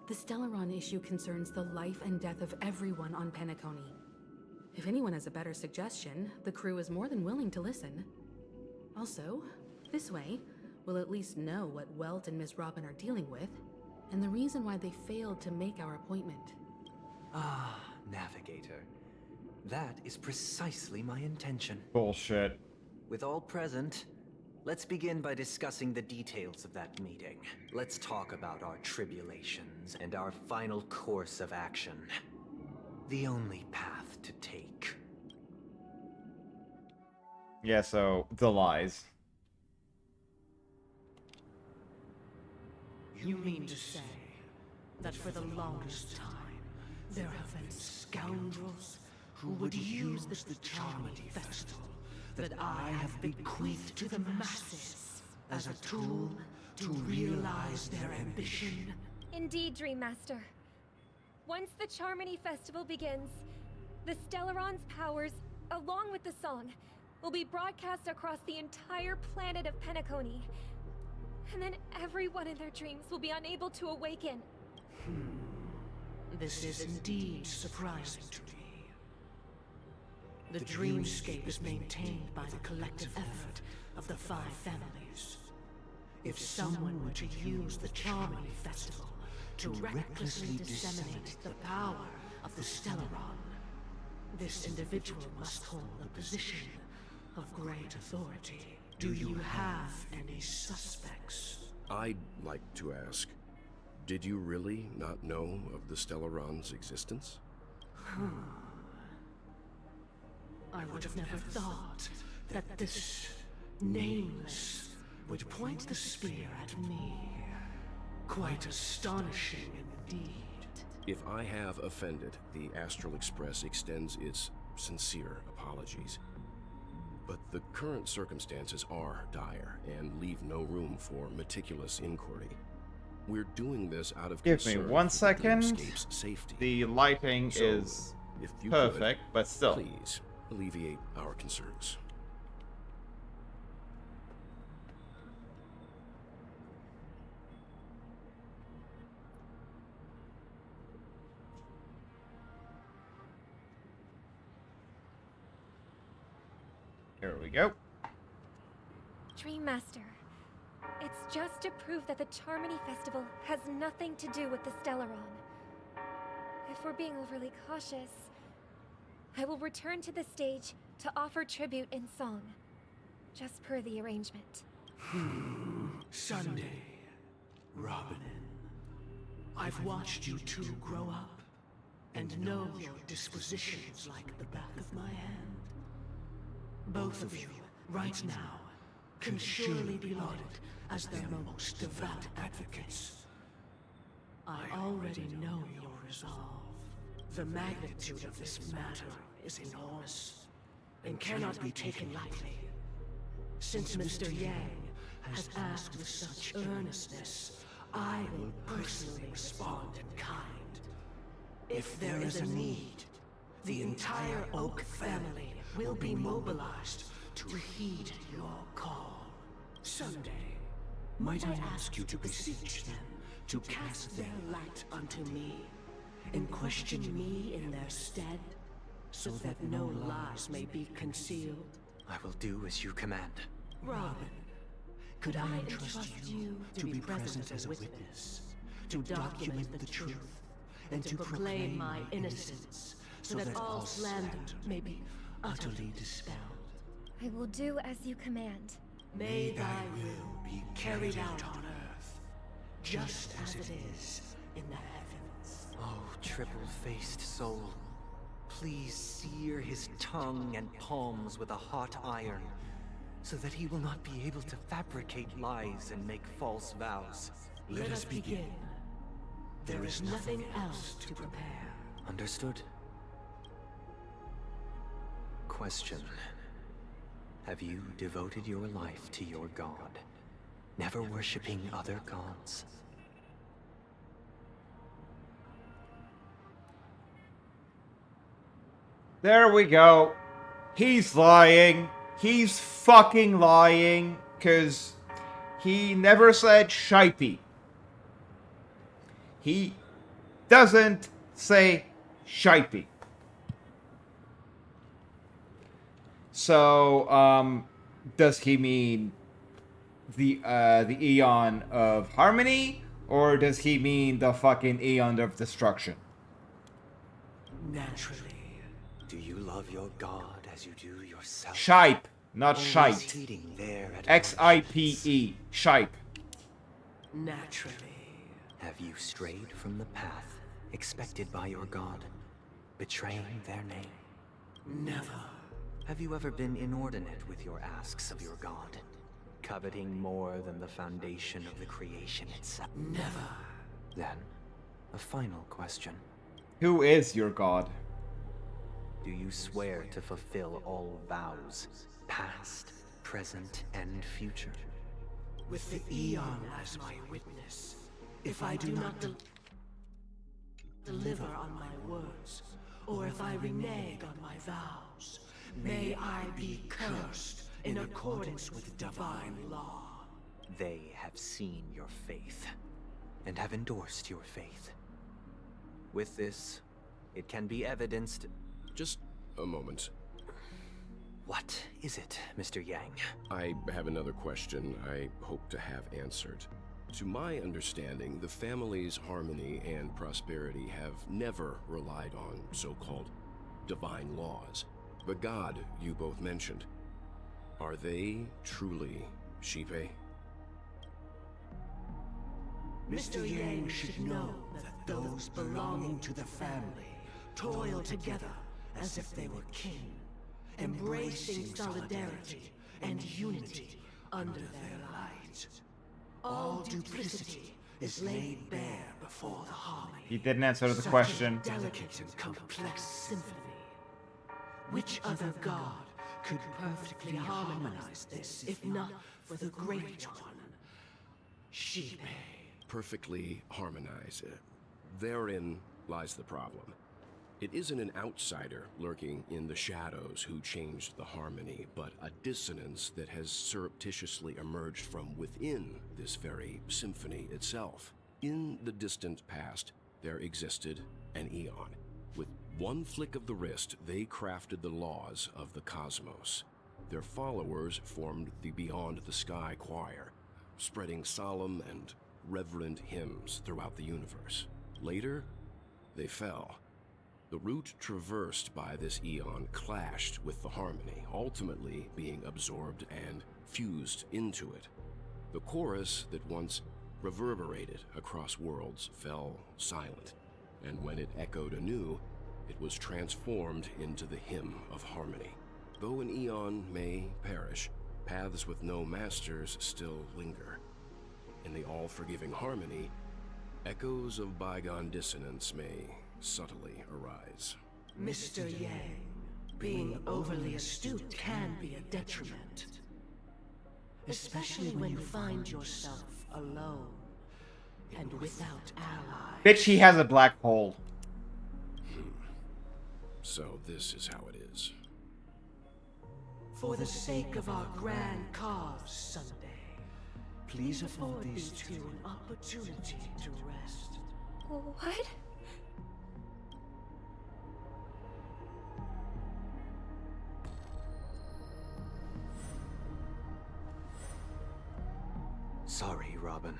The Stellaron issue concerns the life and death of everyone on Penacony. If anyone has a better suggestion, the crew is more than willing to listen. Also, this way, we'll at least know what Welt and Miss Robin are dealing with, and the reason why they failed to make our appointment. Ah, Navigator. That is precisely my intention. Bullshit. With all present, let's begin by discussing the details of that meeting. Let's talk about our tribulations and our final course of action. The only path to take. Yeah, so, the lies. You mean to say that for the longest time, there have been scoundrels who would use the Charmity Festival that I have bequeathed to the masses as a tool to realize their ambition? Indeed, Dream Master. Once the Charmony Festival begins, the Stellaron's powers, along with the song, will be broadcast across the entire planet of Penacony. And then everyone in their dreams will be unable to awaken. This is indeed surprising to me. The dreamscape is maintained by the collective effort of the 5 families. If someone were to use the Charmony Festival to recklessly disseminate the power of the Stellaron, this individual must hold a position of great authority. Do you have any suspects? I'd like to ask, did you really not know of the Stellaron's existence? I would have never thought that this Nameless would point the spear at me. Quite astonishing indeed. If I have offended, the Astral Express extends its sincere apologies. But the current circumstances are dire and leave no room for meticulous inquiry. We're doing this out of Give me concern 1 for the second. dreamscape's safety. The lighting So, is if you perfect, could, but still. please alleviate our concerns. Here we go. Dream Master, it's just to prove that the Charmony Festival has nothing to do with the Stellaron. If we're being overly cautious, I will return to the stage to offer tribute in song, just per the arrangement. Sunday, Robin, I've watched you two grow up and know your dispositions like the back of my hand. Both of you, right now, can surely be lauded as their most devout advocates. I already know your resolve. The magnitude of this matter is enormous and cannot be taken lightly. Since Mr. Yang has asked with such earnestness, I will personally respond in kind. If there is a need, the entire Oak family will be mobilized to heed your call. Someday, might I ask you to beseech them to cast their light unto me, and question me in their stead, so that no lies may be concealed? I will do as you command. Robin, could I entrust you to be present as a witness, to document the truth, and to proclaim my innocence, so that all slander may be utterly dispelled? I will do as you command. May thy will be carried out on earth, just as it is in the heavens. Oh, triple-faced soul, please sear his tongue and palms with a hot iron, so that he will not be able to fabricate lies and make false vows. Let us begin. There is nothing else to prepare. Understood. Question. Have you devoted your life to your god, never worshipping other gods? There we go. He's lying. He's fucking lying, because he never said shipey. He doesn't say shipey. So, does he mean the Eon of Harmony, or does he mean the fucking Eon of Destruction? Naturally. Do you love your god as you do yourself? Shipe, not Always shite. sitting there at X-I-P-E. Shipe. Naturally. Have you strayed from the path expected by your god, betraying their name? Never. Have you ever been inordinate with your asks of your god, coveting more than the foundation of the creation itself? Never. Then, a final question. Who is your god? Do you swear to fulfill all vows, past, present, and future? With the Eon as my witness, if I do not deliver on my words, or if I renege on my vows, may I be cursed in accordance with divine law. They have seen your faith, and have endorsed your faith. With this, it can be evidenced... Just a moment. What is it, Mr. Yang? I have another question I hope to have answered. To my understanding, the family's harmony and prosperity have never relied on so-called divine laws. The god you both mentioned, are they truly Shipe? Mr. Yang should know that those belonging to the family toil together as if they were kin, embracing solidarity and unity under their light. All duplicity is laid bare before the harmony. He didn't answer the Such question. a delicate and complex symphony. Which other god could perfectly harmonize this, if not for the great one, Shipe? Perfectly harmonized. Therein lies the problem. It isn't an outsider lurking in the shadows who changed the harmony, but a dissonance that has surreptitiously emerged from within this very symphony itself. In the distant past, there existed an Eon. With one flick of the wrist, they crafted the laws of the cosmos. Their followers formed the Beyond the Sky Choir, spreading solemn and reverent hymns throughout the universe. Later, they fell. The route traversed by this Eon clashed with the harmony, ultimately being absorbed and fused into it. The chorus that once reverberated across worlds fell silent, and when it echoed anew, it was transformed into the hymn of harmony. Though an Eon may perish, paths with no masters still linger. In the all-forgiving harmony, echoes of bygone dissonance may subtly arise. Mr. Yang, being overly astute can be a detriment. Especially when you find yourself alone and without allies. Bitch, he has a black hole. So this is how it is. For the sake of our grand cause, Sunday, please afford these two an opportunity to rest. What? Sorry, Robin.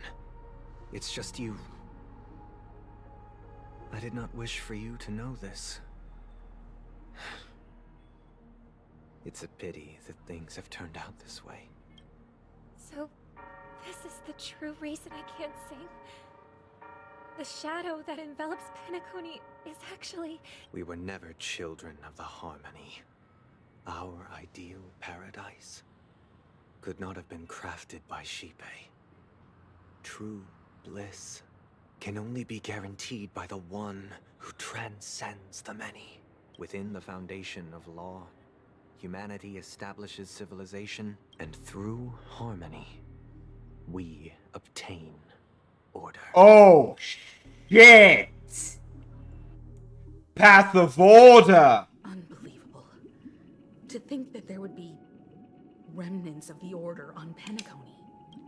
It's just you. I did not wish for you to know this. It's a pity that things have turned out this way. So, this is the true reason I can't sing? The shadow that envelops Penacony is actually... We were never children of the harmony. Our ideal paradise could not have been crafted by Cybik. True bliss can only be guaranteed by the one who transcends the many. Within the foundation of law, humanity establishes civilization, and through harmony, we obtain order. Oh, shit! Path of order! Unbelievable. To think that there would be remnants of the Order on Penacony.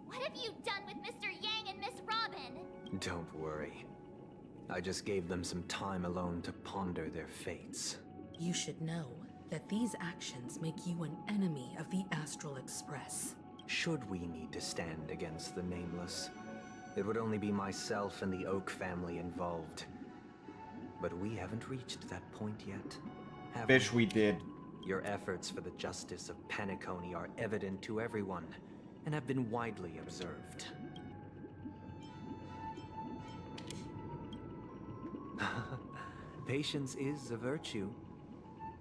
What have you done with Mr. Yang and Miss Robin? Don't worry. I just gave them some time alone to ponder their fates. You should know that these actions make you an enemy of the Astral Express. Should we need to stand against the Nameless, it would only be myself and the Oak family involved. But we haven't reached that point yet, have Bitch, we did. Your efforts for the justice of Penacony are evident to everyone, and have been widely observed. Patience is a virtue.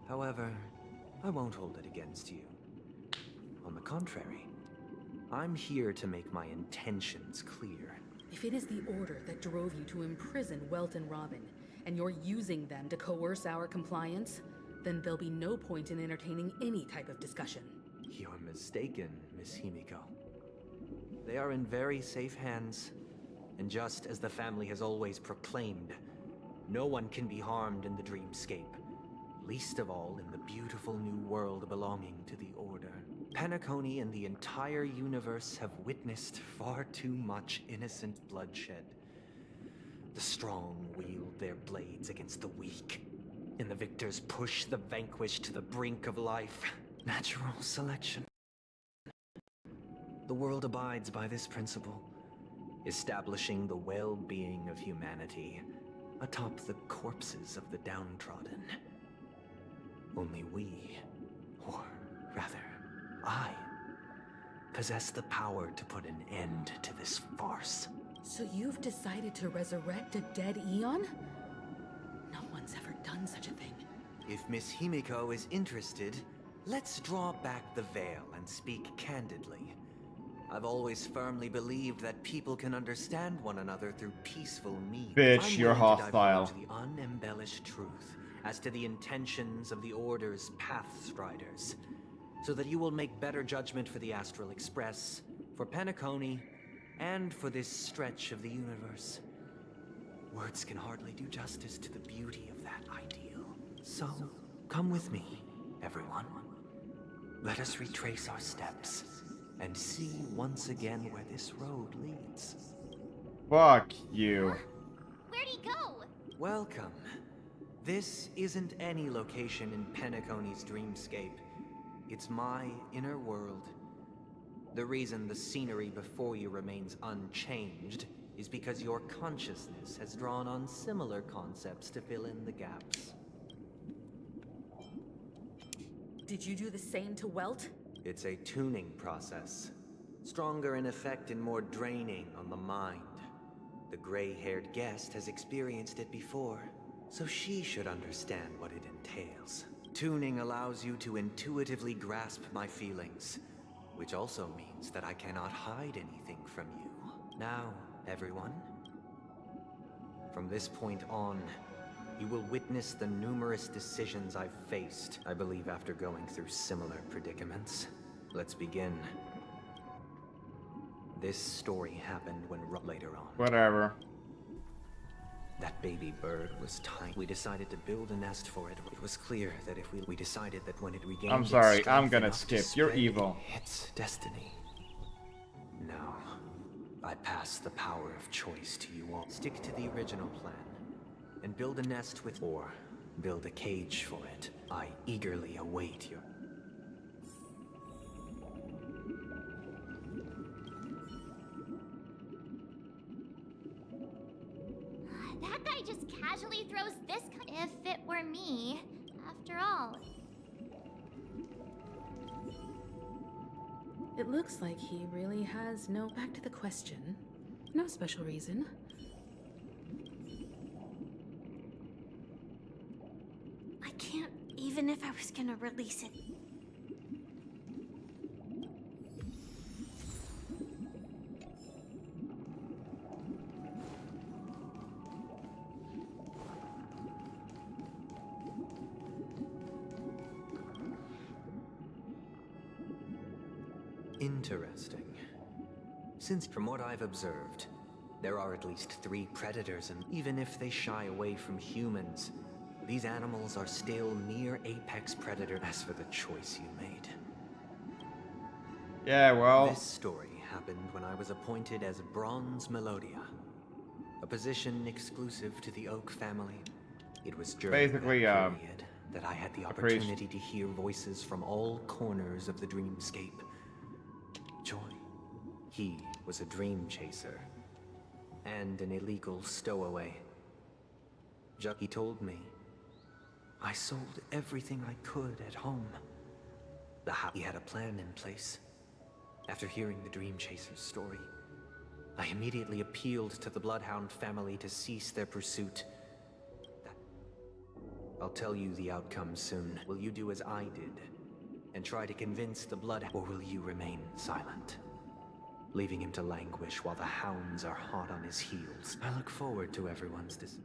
However, I won't hold it against you. On the contrary, I'm here to make my intentions clear. If it is the Order that drove you to imprison Welt and Robin, and you're using them to coerce our compliance, then there'll be no point in entertaining any type of discussion. You're mistaken, Miss Himiko. They are in very safe hands, and just as the family has always proclaimed, no one can be harmed in the dreamscape, least of all in the beautiful new world belonging to the Order. Penacony and the entire universe have witnessed far too much innocent bloodshed. The strong wield their blades against the weak, and the victors push the vanquished to the brink of life. Natural selection. The world abides by this principle, establishing the well-being of humanity atop the corpses of the downtrodden. Only we, or rather, I, possess the power to put an end to this farce. So you've decided to resurrect a dead Eon? No one's ever done such a thing. If Miss Himiko is interested, let's draw back the veil and speak candidly. I've always firmly believed that people can understand one another through peaceful means. Bitch, you're hostile. To the unembellished truth as to the intentions of the Order's Pathstriders, so that you will make better judgment for the Astral Express, for Penacony, and for this stretch of the universe. Words can hardly do justice to the beauty of that ideal. So, come with me, everyone. Let us retrace our steps, and see once again where this road leads. Fuck you. Where'd he go? Welcome. This isn't any location in Penacony's dreamscape. It's my inner world. The reason the scenery before you remains unchanged is because your consciousness has drawn on similar concepts to fill in the gaps. Did you do the same to Welt? It's a tuning process. Stronger in effect and more draining on the mind. The gray-haired guest has experienced it before, so she should understand what it entails. Tuning allows you to intuitively grasp my feelings, which also means that I cannot hide anything from you. Now, everyone, from this point on, you will witness the numerous decisions I've faced, I believe after going through similar predicaments. Let's begin. This story happened when later on. Whatever. That baby bird was tiny. We decided to build a nest for it. It was clear that if we decided that when it regained I'm its sorry, strength I'm gonna enough skip. to You're spread evil. its destiny. No. I pass the power of choice to you all. Stick to the original plan and build a nest with, or build a cage for it. I eagerly await your... That guy just casually throws this. If it were me, after all. It looks like he really has no... Back to the question. No special reason. I can't, even if I was gonna release it. Interesting. Since from what I've observed, there are at least 3 predators, and even if they shy away from humans, these animals are still near apex predator. As for the choice you made. Yeah, well... This story happened when I was appointed as Bronze Melodia, a position exclusive to the Oak family. It was during basically, that period that I had the opportunity to hear voices from all corners of the dreamscape. Joy. He was a dream chaser and an illegal stowaway. He told me I sold everything I could at home. He had a plan in place. After hearing the dream chaser's story, I immediately appealed to the Bloodhound family to cease their pursuit. I'll tell you the outcome soon. Will you do as I did and try to convince the Bloodhound, or will you remain silent, leaving him to languish while the hounds are hot on his heels? I look forward to everyone's decision.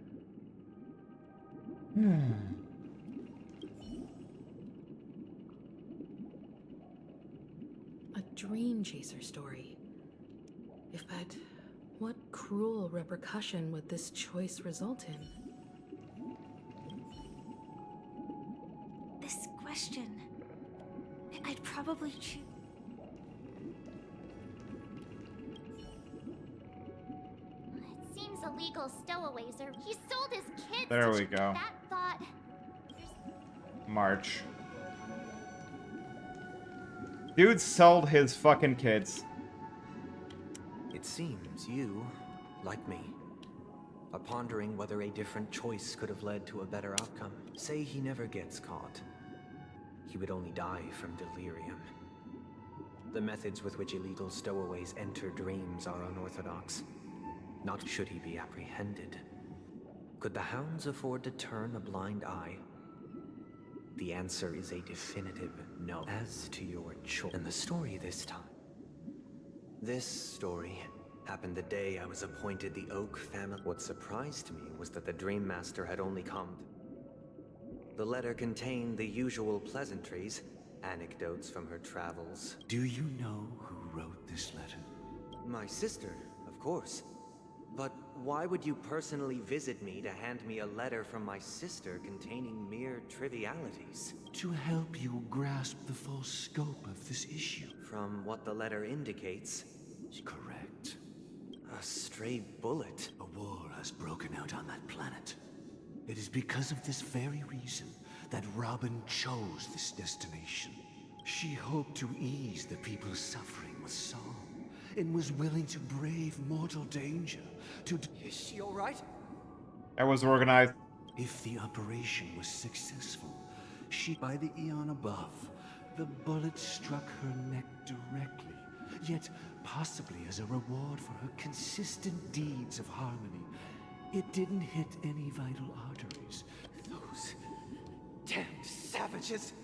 A dream chaser story. But what cruel repercussion would this choice result in? This question, I'd probably choose. It seems illegal stowaways are. He sold his kids. There we go. That thought. March. Dude sold his fucking kids. It seems you, like me, are pondering whether a different choice could have led to a better outcome. Say he never gets caught. He would only die from delirium. The methods with which illegal stowaways enter dreams are unorthodox. Not should he be apprehended. Could the hounds afford to turn a blind eye? The answer is a definitive no. As to your choice, and the story this time. This story happened the day I was appointed the Oak family. What surprised me was that the Dream Master had only come. The letter contained the usual pleasantries, anecdotes from her travels. Do you know who wrote this letter? My sister, of course. But why would you personally visit me to hand me a letter from my sister containing mere trivialities? To help you grasp the full scope of this issue. From what the letter indicates... Correct. A stray bullet. A war has broken out on that planet. It is because of this very reason that Robin chose this destination. She hoped to ease the people's suffering with song, and was willing to brave mortal danger to... Is she alright? That was organized. If the operation was successful, she... By the eon above, the bullet struck her neck directly, yet possibly as a reward for her consistent deeds of harmony. It didn't hit any vital arteries. Those damned savages!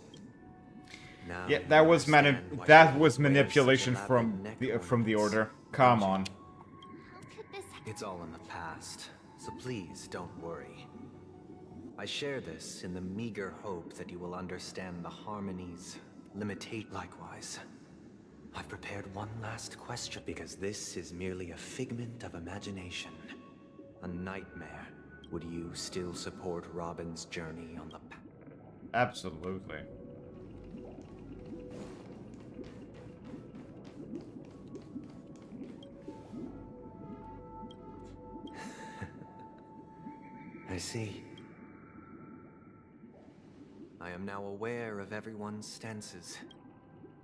Now Yeah, you that was understand why that she was wears manipulation such from elaborate the neck order. ornaments, Come don't you? on. It's all in the past, so please don't worry. I share this in the meager hope that you will understand the harmonies, limitate likewise. I've prepared one last question because this is merely a figment of imagination. A nightmare. Would you still support Robin's journey on the path? Absolutely. I see. I am now aware of everyone's stances.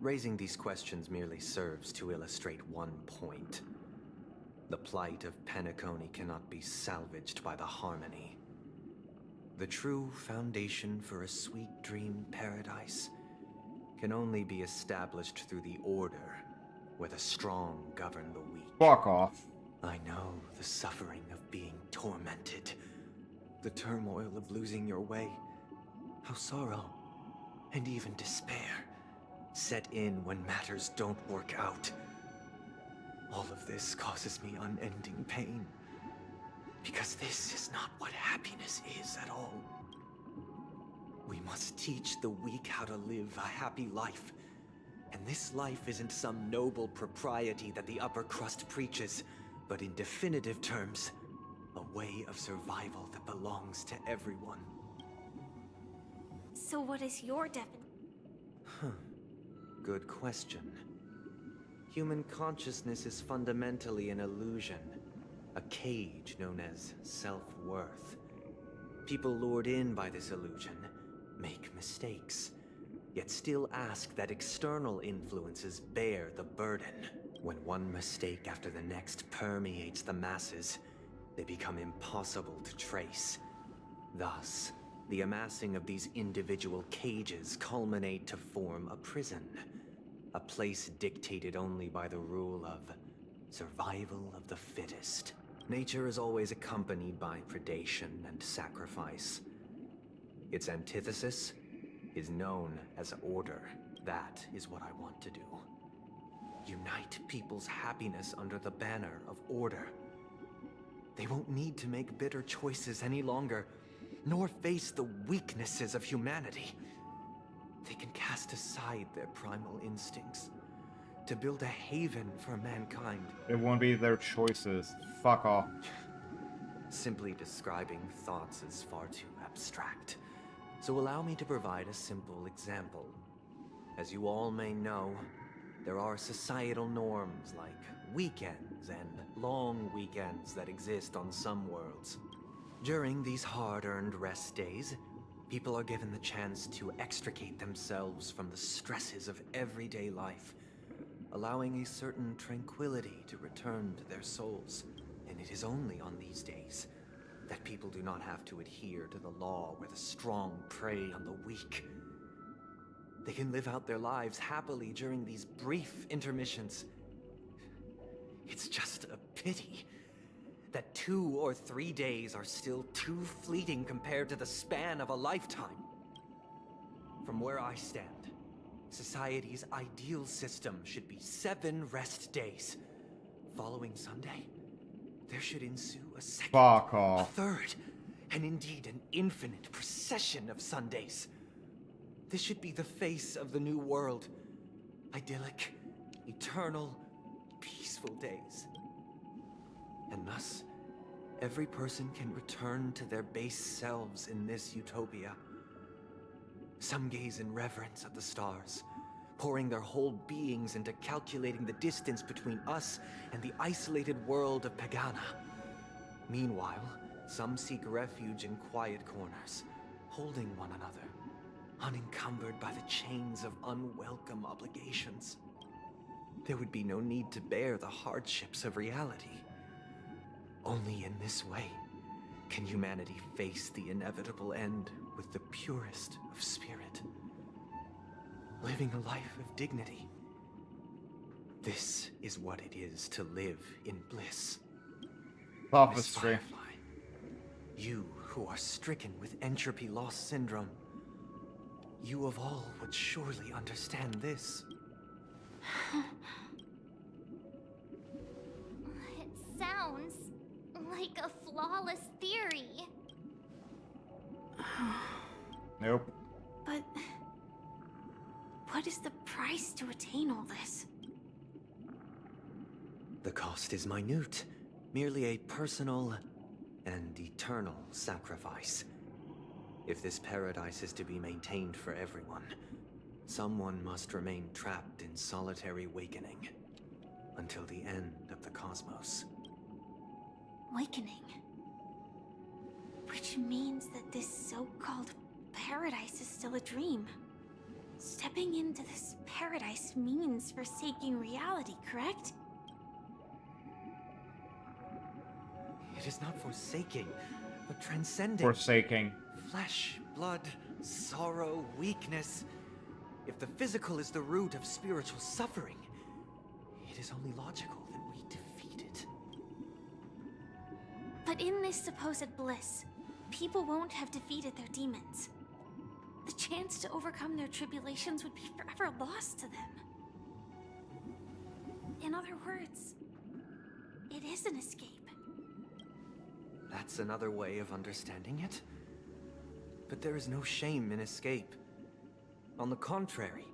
Raising these questions merely serves to illustrate one point. The plight of Penacony cannot be salvaged by the harmony. The true foundation for a sweet dream paradise can only be established through the order, where the strong govern the weak. Fuck off. I know the suffering of being tormented, the turmoil of losing your way, how sorrow and even despair set in when matters don't work out. All of this causes me unending pain, because this is not what happiness is at all. We must teach the weak how to live a happy life. And this life isn't some noble propriety that the upper crust preaches, but in definitive terms, a way of survival that belongs to everyone. So what is your definition? Good question. Human consciousness is fundamentally an illusion, a cage known as self-worth. People lured in by this illusion make mistakes, yet still ask that external influences bear the burden. When one mistake after the next permeates the masses, they become impossible to trace. Thus, the amassing of these individual cages culminate to form a prison. A place dictated only by the rule of survival of the fittest. Nature is always accompanied by predation and sacrifice. Its antithesis is known as order. That is what I want to do. Unite people's happiness under the banner of order. They won't need to make bitter choices any longer, nor face the weaknesses of humanity. They can cast aside their primal instincts to build a haven for mankind. It won't be their choices. Fuck off. Simply describing thoughts is far too abstract. So allow me to provide a simple example. As you all may know, there are societal norms like weekends and long weekends that exist on some worlds. During these hard-earned rest days, people are given the chance to extricate themselves from the stresses of everyday life, allowing a certain tranquility to return to their souls. And it is only on these days that people do not have to adhere to the law where the strong prey on the weak. They can live out their lives happily during these brief intermissions. It's just a pity that 2 or 3 days are still too fleeting compared to the span of a lifetime. From where I stand, society's ideal system should be 7 rest days. Following Sunday, there should ensue a second, Fuck a off. third, and indeed an infinite procession of Sundays. This should be the face of the new world. Idyllic, eternal, peaceful days. And thus, every person can return to their base selves in this utopia. Some gaze in reverence at the stars, pouring their whole beings into calculating the distance between us and the isolated world of Pagana. Meanwhile, some seek refuge in quiet corners, holding one another, unencumbered by the chains of unwelcome obligations. There would be no need to bear the hardships of reality. Only in this way can humanity face the inevitable end with the purest of spirit, living a life of dignity. This is what it is to live in bliss. Miss Sophistry. Firefly, you who are stricken with entropy loss syndrome, You of all would surely understand this. It sounds like a flawless theory. Nope. But what is the price to attain all this? The cost is minute, merely a personal and eternal sacrifice. If this paradise is to be maintained for everyone, someone must remain trapped in solitary awakening until the end of the cosmos. Awakening. Which means that this so-called paradise is still a dream. Stepping into this paradise means forsaking reality, correct? It is not forsaking, but transcending. Forsaking. Flesh, blood, sorrow, weakness. If the physical is the root of spiritual suffering, it is only logical that we defeat it. But in this supposed bliss, people won't have defeated their demons. The chance to overcome their tribulations would be forever lost to them. In other words, it is an escape. That's another way of understanding it. But there is no shame in escape. On the contrary,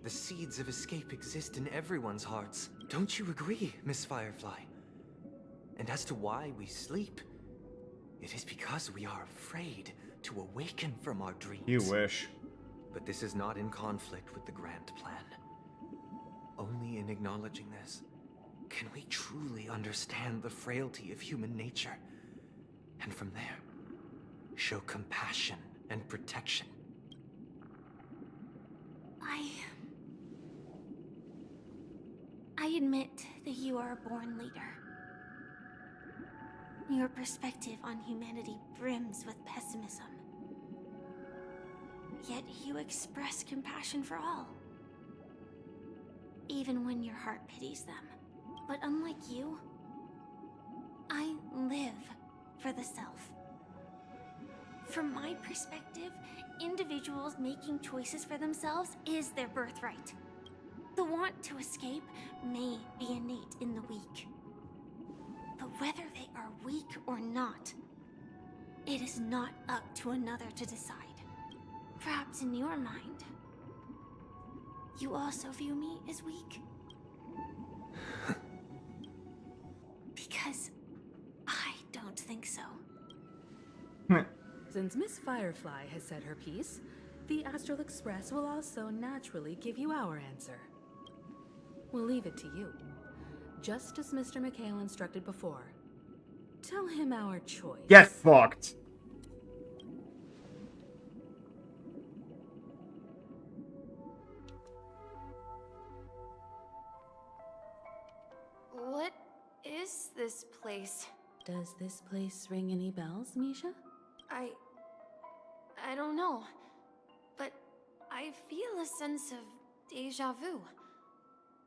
the seeds of escape exist in everyone's hearts. Don't you agree, Miss Firefly? And as to why we sleep, it is because we are afraid to awaken from our dreams. You wish. But this is not in conflict with the grand plan. Only in acknowledging this can we truly understand the frailty of human nature. And from there, show compassion and protection. I admit that you are a born leader. Your perspective on humanity brims with pessimism. Yet you express compassion for all. Even when your heart pities them. But unlike you, I live for the self. From my perspective, individuals making choices for themselves is their birthright. The want to escape may be innate in the weak. But whether they are weak or not, it is not up to another to decide. Perhaps in your mind, you also view me as weak? Because I don't think so. Since Miss Firefly has said her piece, the Astral Express will also naturally give you our answer. We'll leave it to you. Just as Mr. McHale instructed before. Tell him our choice. Get fucked. What is this place? Does this place ring any bells, Misha? I don't know, but I feel a sense of deja vu.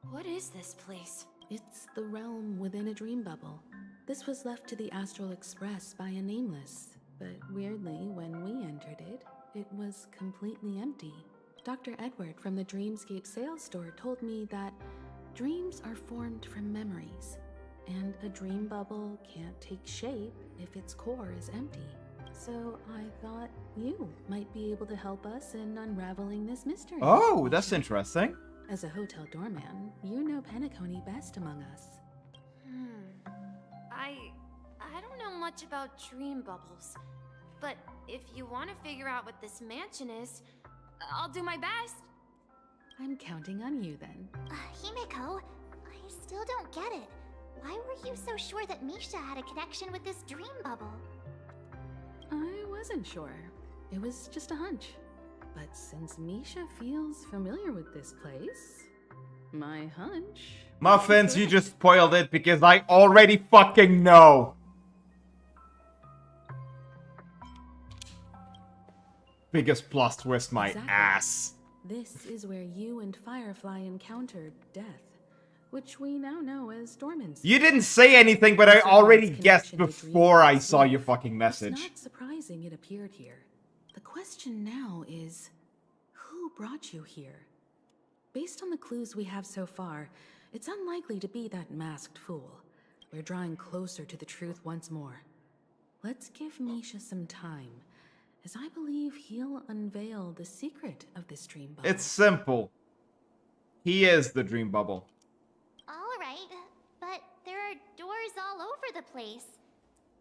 What is this place? It's the realm within a dream bubble. This was left to the Astral Express by a nameless, but weirdly, when we entered it, it was completely empty. Dr. Edward from the Dreamscape sales store told me that dreams are formed from memories, and a dream bubble can't take shape if its core is empty. So I thought you might be able to help us in unraveling this mystery. Oh, that's interesting. As a hotel doorman, you know Penacony best among us. I don't know much about dream bubbles, but if you want to figure out what this mansion is, I'll do my best. I'm counting on you then. Himiko, I still don't get it. Why were you so sure that Misha had a connection with this dream bubble? I wasn't sure. It was just a hunch. But since Misha feels familiar with this place, my hunch... Muffins, you just spoiled it because I already fucking know. Biggest plot twist, my ass. This is where you and Firefly encountered death, which we now know as Dorman's. You didn't say anything, but I already guessed before I saw your fucking message. It's not surprising it appeared here. The question now is, brought you here? Based on the clues we have so far, it's unlikely to be that masked fool. We're drawing closer to the truth once more. Let's give Misha some time, as I believe he'll unveil the secret of this dream bubble. It's simple. He is the dream bubble. All right, but there are doors all over the place.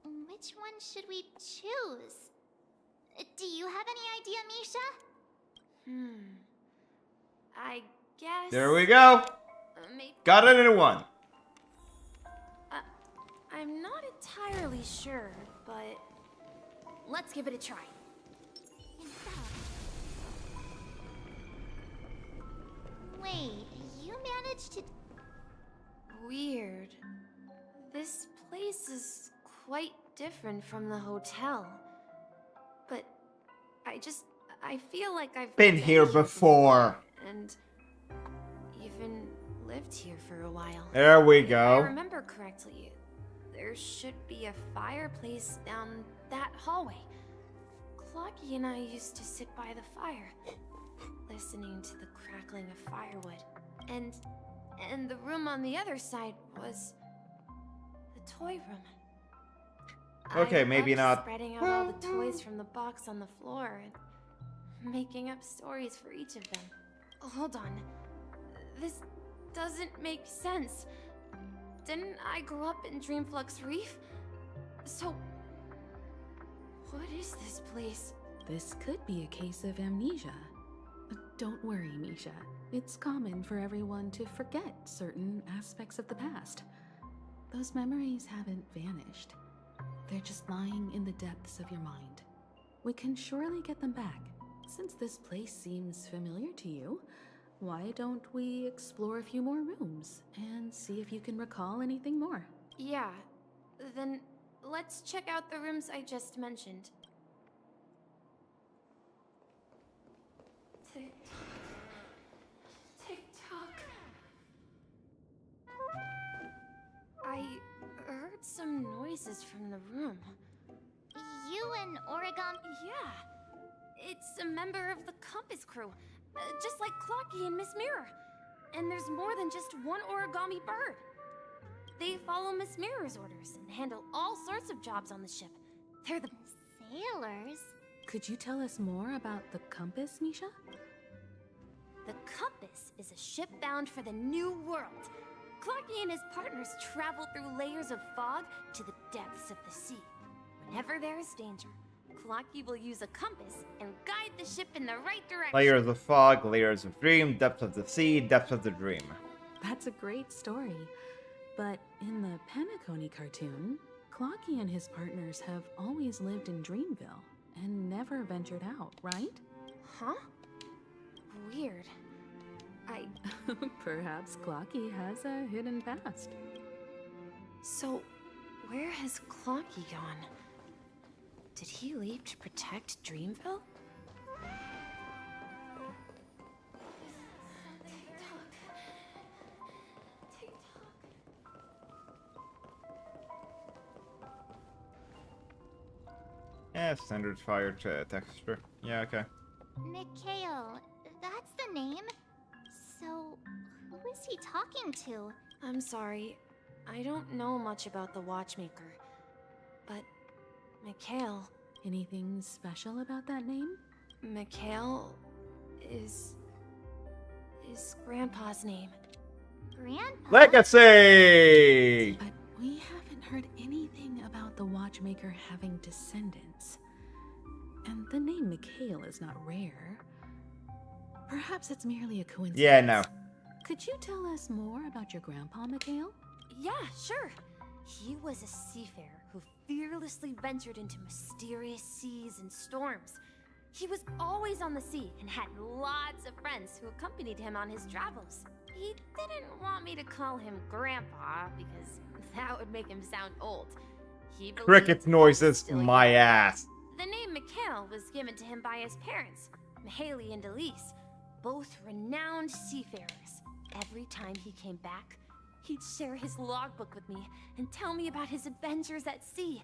Which one should we choose? Do you have any idea, Misha? I guess... There we go. Maybe... Got it in one. I'm not entirely sure, but let's give it a try. Wait, you managed to... Weird. This place is quite different from the hotel. But I feel like I've been here before. And even lived here for a while. There we If go. I remember correctly, there should be a fireplace down that hallway. Clocky and I used to sit by the fire, listening to the crackling of firewood. And the room on the other side was the toy room. Okay, I maybe loved not. spreading out all the toys from the box on the floor and making up stories for each of them. Hold on. This doesn't make sense. Didn't I grow up in Dreamflux Reef? So, what is this place? This could be a case of amnesia. Don't worry, Misha. It's common for everyone to forget certain aspects of the past. Those memories haven't vanished. They're just lying in the depths of your mind. We can surely get them back. Since this place seems familiar to you, why don't we explore a few more rooms and see if you can recall anything more? Yeah, then let's check out the rooms I just mentioned. Tick-tock. I heard some noises from the room. You and Oregon? Yeah. It's a member of the Compass crew, just like Clocky and Miss Mirror. And there's more than just one origami bird. They follow Miss Mirror's orders and handle all sorts of jobs on the ship. They're the sailors. Could you tell us more about the Compass, Misha? The Compass is a ship bound for the New World. Clocky and his partners travel through layers of fog to the depths of the sea. Whenever there is danger, Clocky will use a compass and guide the ship in the right direction. Layers of fog, layers of dream, depths of the sea, depths of the dream. That's a great story. But in the Penacony cartoon, Clocky and his partners have always lived in Dreamville and never ventured out, right? Huh? Weird. Perhaps Clocky has a hidden past. So, where has Clocky gone? Did he leave to protect Dreamville? Yeah, standard fire texture. Yeah, okay. Mikhail, that's the name. So, who is he talking to? I'm sorry. I don't know much about the Watchmaker. But, Mikhail... Anything special about that name? Mikhail is Grandpa's name. Grandpa? Legacy! But we haven't heard anything about the Watchmaker having descendants. And the name Mikhail is not rare. Perhaps it's merely a coincidence. Yeah, no. Could you tell us more about your grandpa, Mikhail? Yeah, sure. He was a seafarer who fearlessly ventured into mysterious seas and storms. He was always on the sea and had lots of friends who accompanied him on his travels. He didn't want me to call him Grandpa because that would make him sound old. He believed Cricket noises, my ass. the name Mikhail was given to him by his parents, Mihaly and Elise, both renowned seafarers. Every time he came back, he'd share his logbook with me and tell me about his adventures at sea.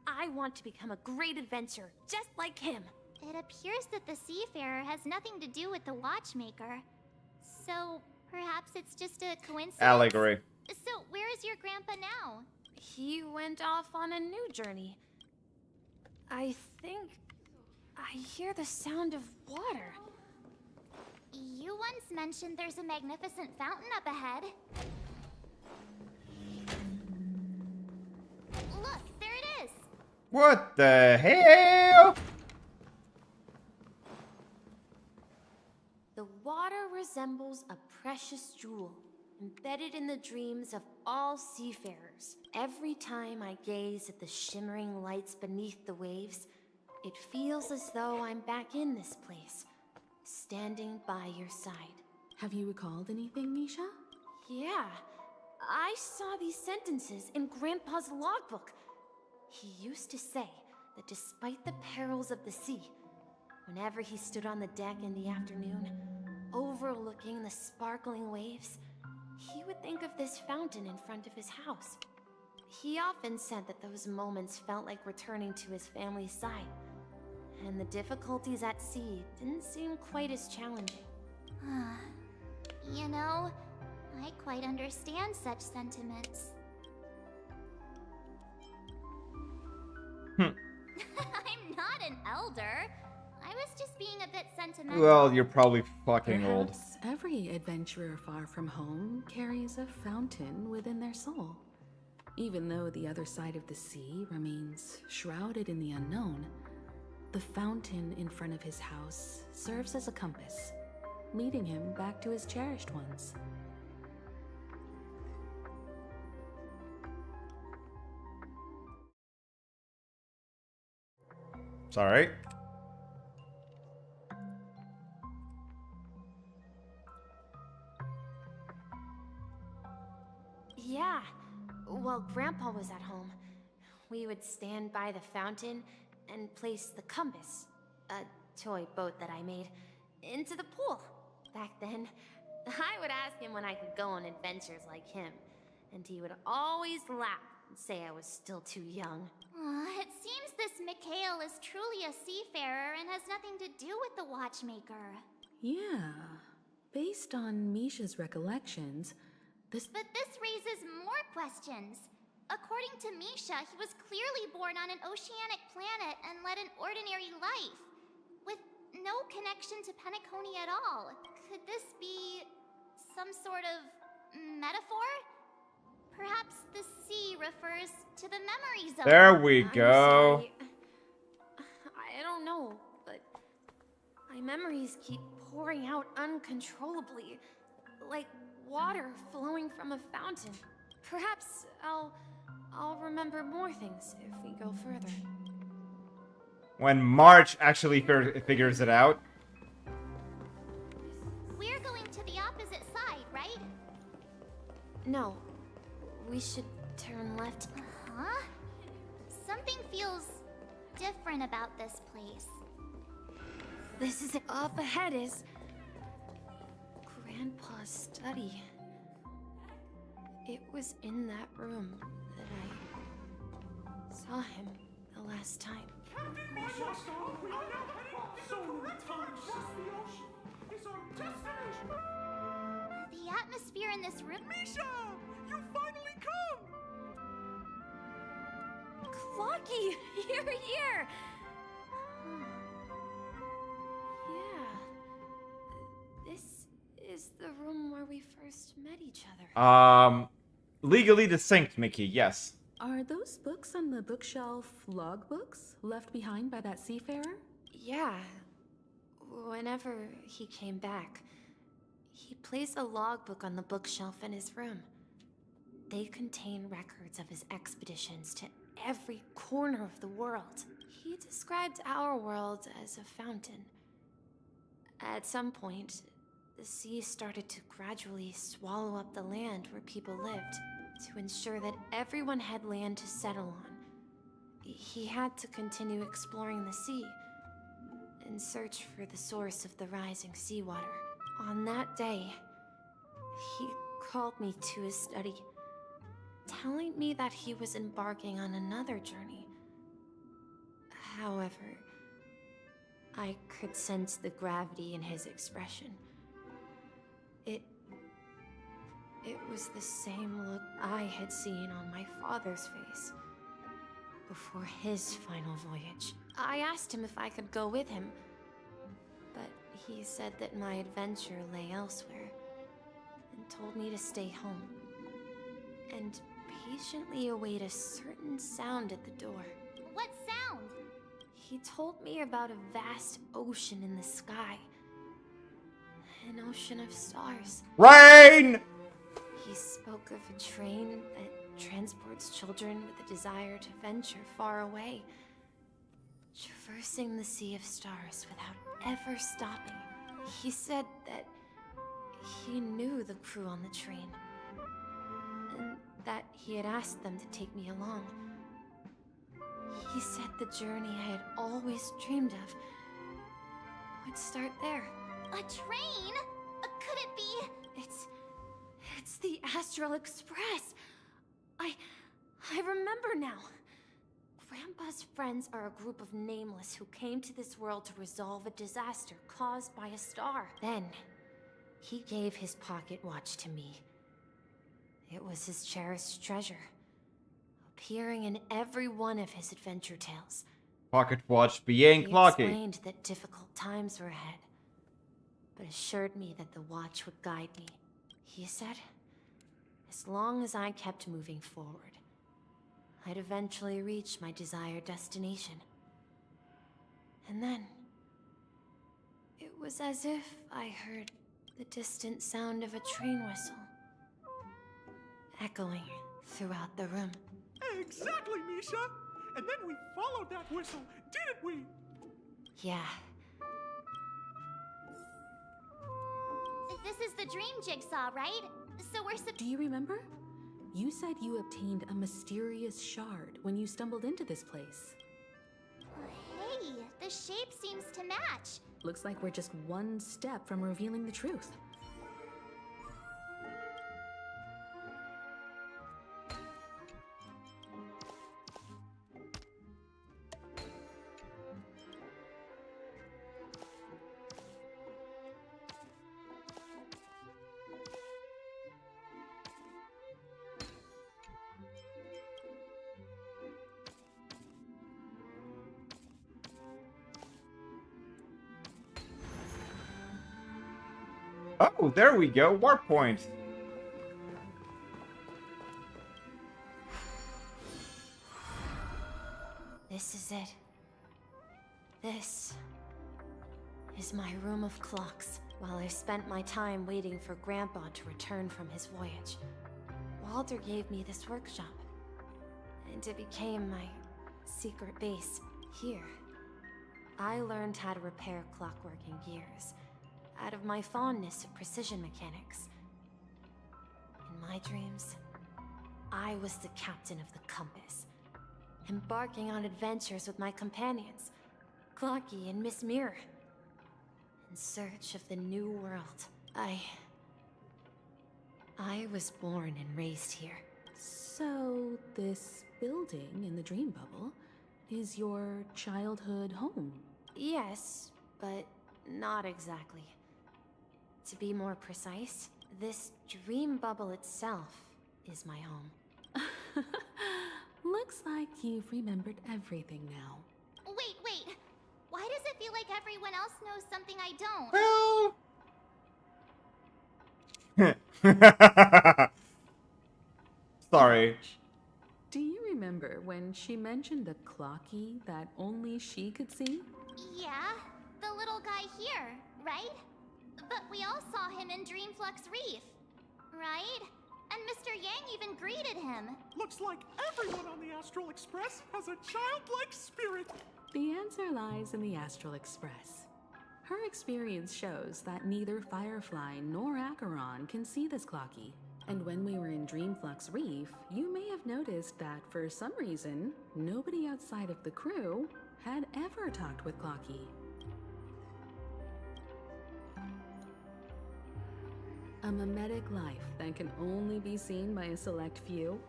I want to become a great adventurer, just like him. It appears that the seafarer has nothing to do with the watchmaker. So, perhaps it's just a coincidence? Allegory. So, where is your grandpa now? He went off on a new journey. I think I hear the sound of water. You once mentioned there's a magnificent fountain up ahead. Look, there it is! What the hell? The water resembles a precious jewel, embedded in the dreams of all seafarers. Every time I gaze at the shimmering lights beneath the waves, it feels as though I'm back in this place, standing by your side. Have you recalled anything, Misha? Yeah, I saw these sentences in Grandpa's logbook. He used to say that despite the perils of the sea, whenever he stood on the deck in the afternoon, overlooking the sparkling waves, he would think of this fountain in front of his house. He often said that those moments felt like returning to his family's side, and the difficulties at sea didn't seem quite as challenging. You know, I quite understand such sentiments. I'm not an elder. I was just being a bit sentimental. Well, you're probably fucking old. Perhaps every adventurer far from home carries a fountain within their soul. Even though the other side of the sea remains shrouded in the unknown, the fountain in front of his house serves as a compass, leading him back to his cherished ones. It's alright. Yeah, while Grandpa was at home, we would stand by the fountain and place the compass, a toy boat that I made, into the pool. Back then, I would ask him when I could go on adventures like him, and he would always laugh and say I was still too young. It seems this Mikhail is truly a seafarer and has nothing to do with the watchmaker. Yeah, based on Misha's recollections, But this raises more questions. According to Misha, he was clearly born on an oceanic planet and led an ordinary life, with no connection to Penacony at all. Could this be some sort of metaphor? Perhaps the sea refers to the memory zone. There we I'm go. sorry. I don't know, but my memories keep pouring out uncontrollably, like water flowing from a fountain. Perhaps I'll remember more things if we go further. When March actually figures it out. We're going to the opposite side, right? No, we should turn left. Huh? Something feels different about this place. This is it. Up ahead is Grandpa's study. It was in that room that I saw him the last time. The atmosphere in this room. Misha! You finally come! Clocky! You're here! Yeah. This is the room where we first met each other. Legally distinct, Mickey, yes. are those books on the bookshelf logbooks left behind by that seafarer? Yeah. Whenever he came back, he placed a logbook on the bookshelf in his room. They contain records of his expeditions to every corner of the world. He described our world as a fountain. At some point, the sea started to gradually swallow up the land where people lived to ensure that everyone had land to settle on. He had to continue exploring the sea in search for the source of the rising seawater. On that day, he called me to his study, telling me that he was embarking on another journey. However, I could sense the gravity in his expression. It was the same look I had seen on my father's face before his final voyage. I asked him if I could go with him, but he said that my adventure lay elsewhere and told me to stay home and patiently await a certain sound at the door. What sound? He told me about a vast ocean in the sky. An ocean of stars. Rain! He spoke of a train that transports children with a desire to venture far away, traversing the sea of stars without ever stopping. He said that he knew the crew on the train, and that he had asked them to take me along. He said the journey I had always dreamed of would start there. A train? Could it be? It's the Astral Express. I remember now. Grandpa's friends are a group of nameless who came to this world to resolve a disaster caused by a star. Then, he gave his pocket watch to me. It was his cherished treasure, appearing in every one of his adventure tales. Pocket watch being He clocky. explained that difficult times were ahead, but assured me that the watch would guide me. He said, as long as I kept moving forward, I'd eventually reach my desired destination. And then, it was as if I heard the distant sound of a train whistle, echoing throughout the room. Exactly, Misha! And then we followed that whistle, didn't we? Yeah. This is the dream jigsaw, right? So we're Do you remember? You said you obtained a mysterious shard when you stumbled into this place. Hey, the shape seems to match. Looks like we're just one step from revealing the truth. Oh, there we go. Warp point. This is it. This is my room of clocks. While I spent my time waiting for Grandpa to return from his voyage, Walter gave me this workshop, and it became my secret base. Here, I learned how to repair clockwork and gears out of my fondness of precision mechanics. In my dreams, I was the captain of the compass, embarking on adventures with my companions, Clocky and Miss Mirror, in search of the new world. I was born and raised here. So, this building in the dream bubble is your childhood home? Yes, but not exactly. To be more precise, this dream bubble itself is my home. Looks like you've remembered everything now. Wait. Why does it feel like everyone else knows something I don't? Well... Sorry. Do you remember when she mentioned the clocky that only she could see? Yeah, the little guy here, right? But we all saw him in Dreamflux Reef, right? And Mr. Yang even greeted him. Looks like everyone on the Astral Express has a childlike spirit. The answer lies in the Astral Express. Her experience shows that neither Firefly nor Acheron can see this clocky. And when we were in Dreamflux Reef, you may have noticed that for some reason, nobody outside of the crew had ever talked with Clocky. A mimetic life that can only be seen by a select few.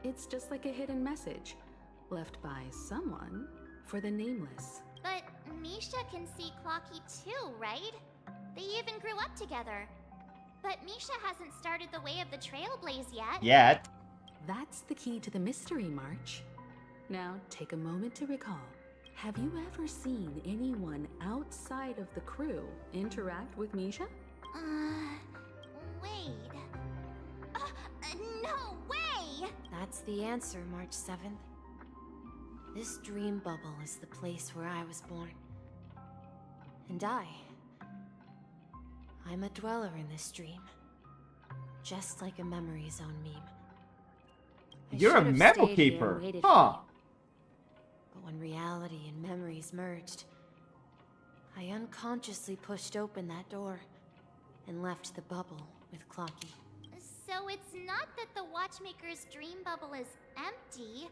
It's just like a hidden message left by someone for the nameless. But Misha can see Clocky too, right? They even grew up together. But Misha hasn't started the way of the Trailblaze yet. Yet. That's the key to the mystery, March. Now, take a moment to recall. Have you ever seen anyone outside of the crew interact with Misha? Wait. No way! That's the answer, March 7th. This dream bubble is the place where I was born. And I'm a dweller in this dream. Just like a memory zone meme. You're a memo keeper, huh? But when reality and memories merged, I unconsciously pushed open that door and left the bubble with Clocky. So it's not that the Watchmaker's dream bubble is empty,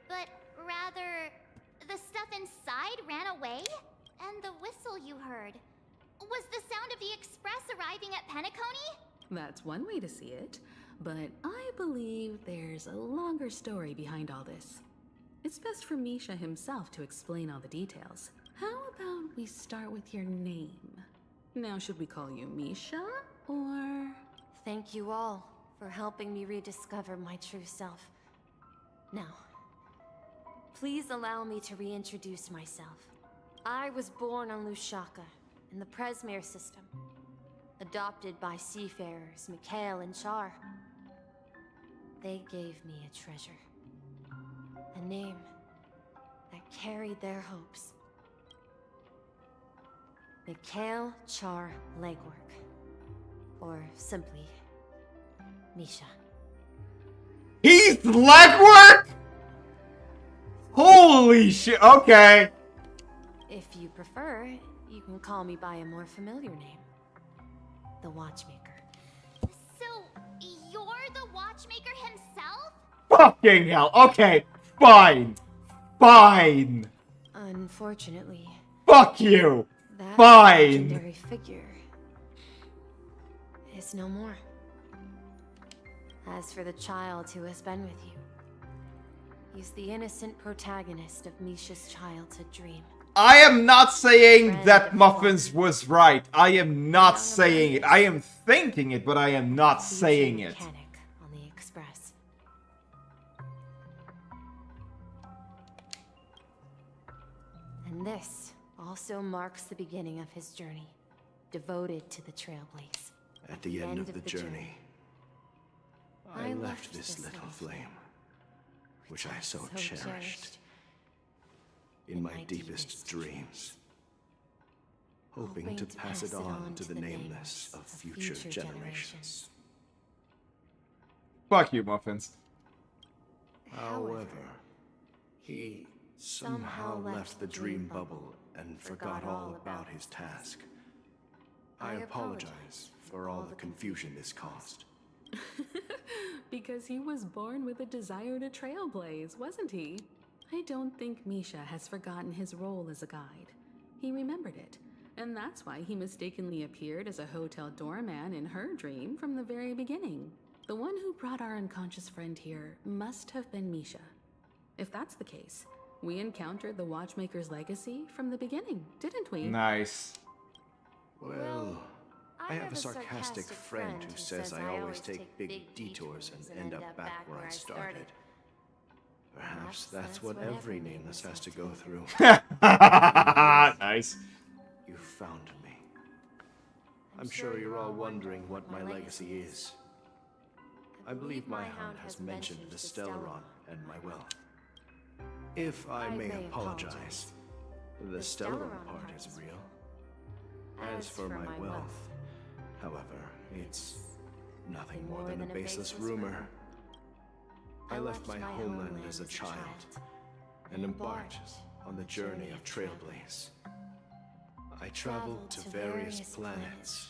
but rather the stuff inside ran away? And the whistle you heard was the sound of the Express arriving at Penacony? That's one way to see it, but I believe there's a longer story behind all this. It's best for Misha himself to explain all the details. How about we start with your name? Now, should we call you Misha, or...? Thank you all for helping me rediscover my true self. Now, please allow me to reintroduce myself. I was born on Lushaka, in the Presmere system. Adopted by seafarers Mikhail and Char. They gave me a treasure. A name that carried their hopes. Mikhail Char Legwork. Or simply, Misha. He's legwork? Holy shit, okay. If you prefer, you can call me by a more familiar name. The Watchmaker. So, you're the Watchmaker himself? Fucking hell, okay, fine. Fine. Unfortunately. Fuck you. That fine. Legendary figure is no more. As for the child who has been with you, he's the innocent protagonist of Misha's childhood dream. I am not saying that Muffins was right. I am not saying it. I am thinking it, but I am not saying it. Mechanic on the Express. And this also marks the beginning of his journey, devoted to the Trailblaze. At the end of the journey, I left this little flame, which I so cherished in my deepest dreams, hoping to pass it on to the nameless of future generations. Fuck you, Muffins. However, he somehow left the dream bubble and forgot all about his task. I apologize for all the confusion this caused. Because he was born with a desire to trailblaze, wasn't he? I don't think Misha has forgotten his role as a guide. He remembered it, and that's why he mistakenly appeared as a hotel doorman in her dream from the very beginning. The one who brought our unconscious friend here must have been Misha. If that's the case, we encountered the Watchmaker's legacy from the beginning, didn't we? Nice. Well, I have a sarcastic friend who says I always take big detours and end up back where I started. Perhaps that's what every nameless has to go through. Nice. You found me. I'm sure you're all wondering what my legacy is. I believe my hound has mentioned the Stellaron and my wealth. If I may apologize, the Stellaron part is real. As for my wealth, however, it's nothing more than a baseless rumor. I left my homeland as a child and embarked on the journey of Trailblaze. I traveled to various planets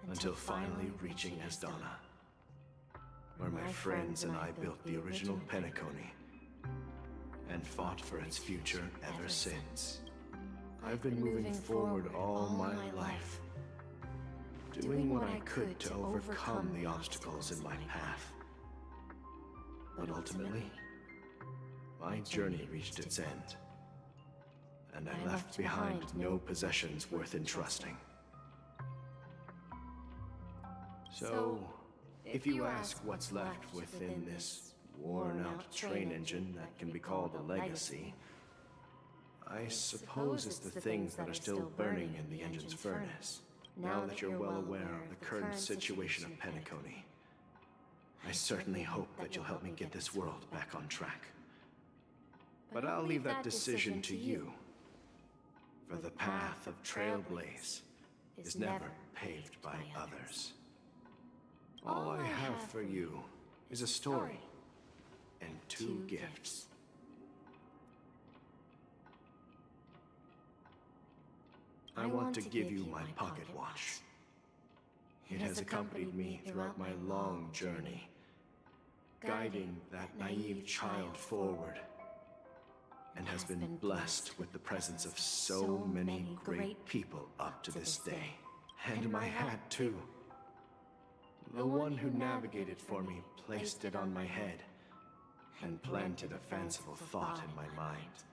until finally reaching Asdana, where my friends and I built the original Penacony and fought for its future ever since. I've been moving forward all my life, doing what I could to overcome the obstacles in my path. But ultimately, my journey reached its end. and I left behind no possessions worth entrusting. So, if you ask what's left within this worn-out train engine that can be called a legacy, I suppose it's the things that are still burning in the engine's furnace. Now that you're well aware of the current situation of Penacony, I certainly hope that you'll help me get this world back on track. But I'll leave that decision to you, for the path of Trailblaze is never paved by others. All I have for you is a story and 2 gifts. I want to give you my pocket watch. It has accompanied me throughout my long journey, guiding that naive child forward, and has been blessed with the presence of so many great people up to this day. And my hat, too. The one who navigated for me placed it on my head and planted a fanciful thought in my mind.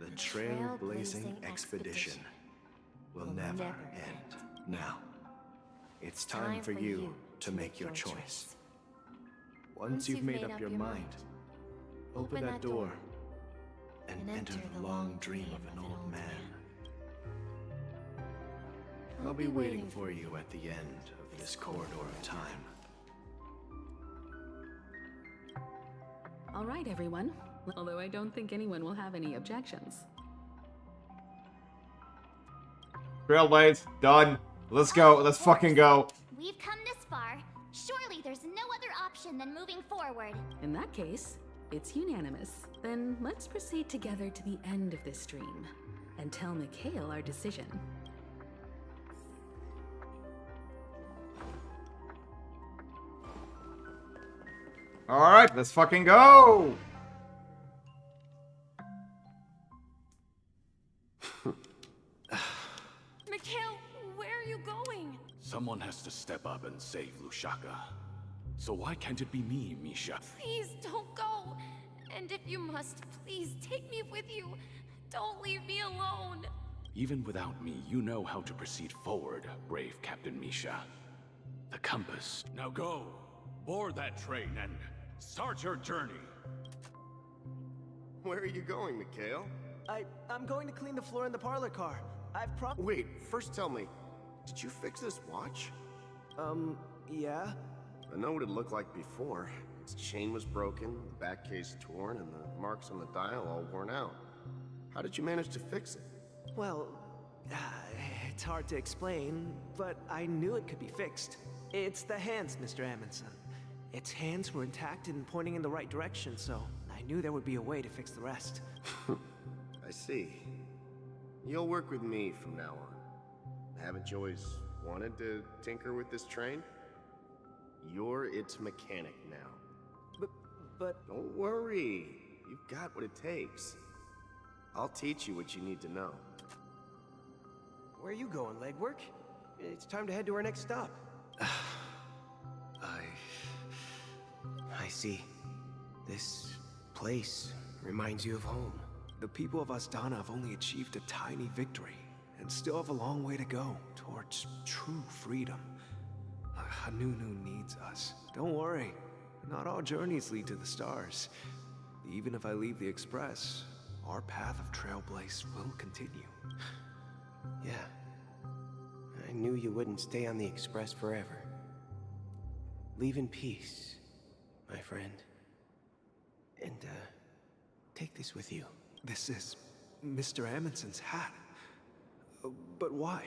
The trailblazing expedition will never end. Now, it's time for you to make your choice. Once you've made up your mind, open that door and enter the long dream of an old man. I'll be waiting for you at the end of this corridor of time. All right, everyone. Although I don't think anyone will have any objections. Trailblaze, done. Let's go. Let's fucking go. We've come this far. Surely there's no other option than moving forward. In that case, it's unanimous. Then let's proceed together to the end of this stream and tell Mikhail our decision. Alright, let's fucking go! Mikhail, where are you going? Someone has to step up and save Lushaka. So why can't it be me, Misha? Please don't go. And if you must, please take me with you. Don't leave me alone. Even without me, you know how to proceed forward, brave Captain Misha. The compass. Now go, board that train, and start your journey. Where are you going, Mikhail? I'm going to clean the floor in the parlor car. Wait, first tell me, did you fix this watch? Yeah? I know what it looked like before. Its chain was broken, the back case torn, and the marks on the dial all worn out. How did you manage to fix it? Well, it's hard to explain, but I knew it could be fixed. It's the hands, Mr. Amundsen. Its hands were intact and pointing in the right direction, so I knew there would be a way to fix the rest. I see. You'll work with me from now on. Haven't you always wanted to tinker with this train? You're its mechanic now. But... Don't worry. You've got what it takes. I'll teach you what you need to know. Where are you going, legwork? It's time to head to our next stop. I see. This place reminds you of home. The people of Astana have only achieved a tiny victory, and still have a long way to go towards true freedom. Hanunu needs us. Don't worry, not all journeys lead to the stars. Even if I leave the Express, our path of Trailblaze will continue. Yeah. I knew you wouldn't stay on the Express forever. Leave in peace, my friend. And, take this with you. This is Mr. Amundsen's hat. But why?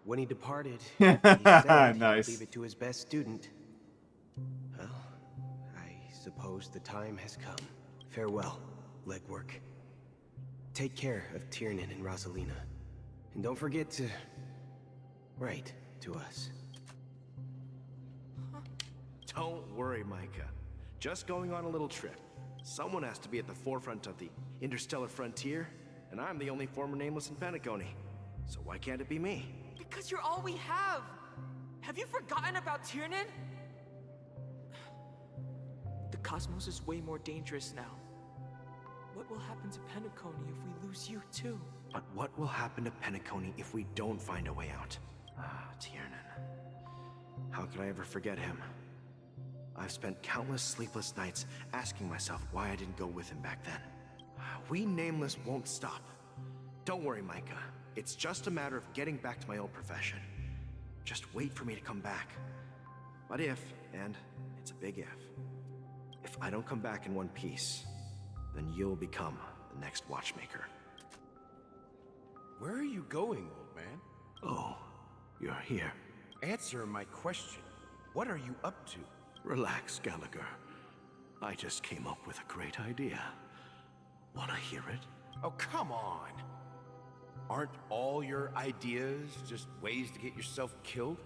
When he departed, he said nice. He'd leave it to his best student. Well, I suppose the time has come. Farewell, legwork. Take care of Tiernan and Rosalina. And don't forget to write to us. Don't worry, Micah. Just going on a little trip. Someone has to be at the forefront of the interstellar frontier, and I'm the only former Nameless in Penacony. So why can't it be me? Because you're all we have! Have you forgotten about Tiernan? The cosmos is way more dangerous now. What will happen to Penacony if we lose you too? But what will happen to Penacony if we don't find a way out? Ah, Tiernan. How could I ever forget him? I've spent countless sleepless nights asking myself why I didn't go with him back then. We Nameless won't stop. Don't worry, Micah. It's just a matter of getting back to my old profession. Just wait for me to come back. But if, and it's a big if I don't come back in one piece, then you'll become the next watchmaker. Where are you going, old man? Oh, you're here. Answer my question. What are you up to? Relax, Gallagher. I just came up with a great idea. Wanna hear it? Oh, come on. Aren't all your ideas just ways to get yourself killed?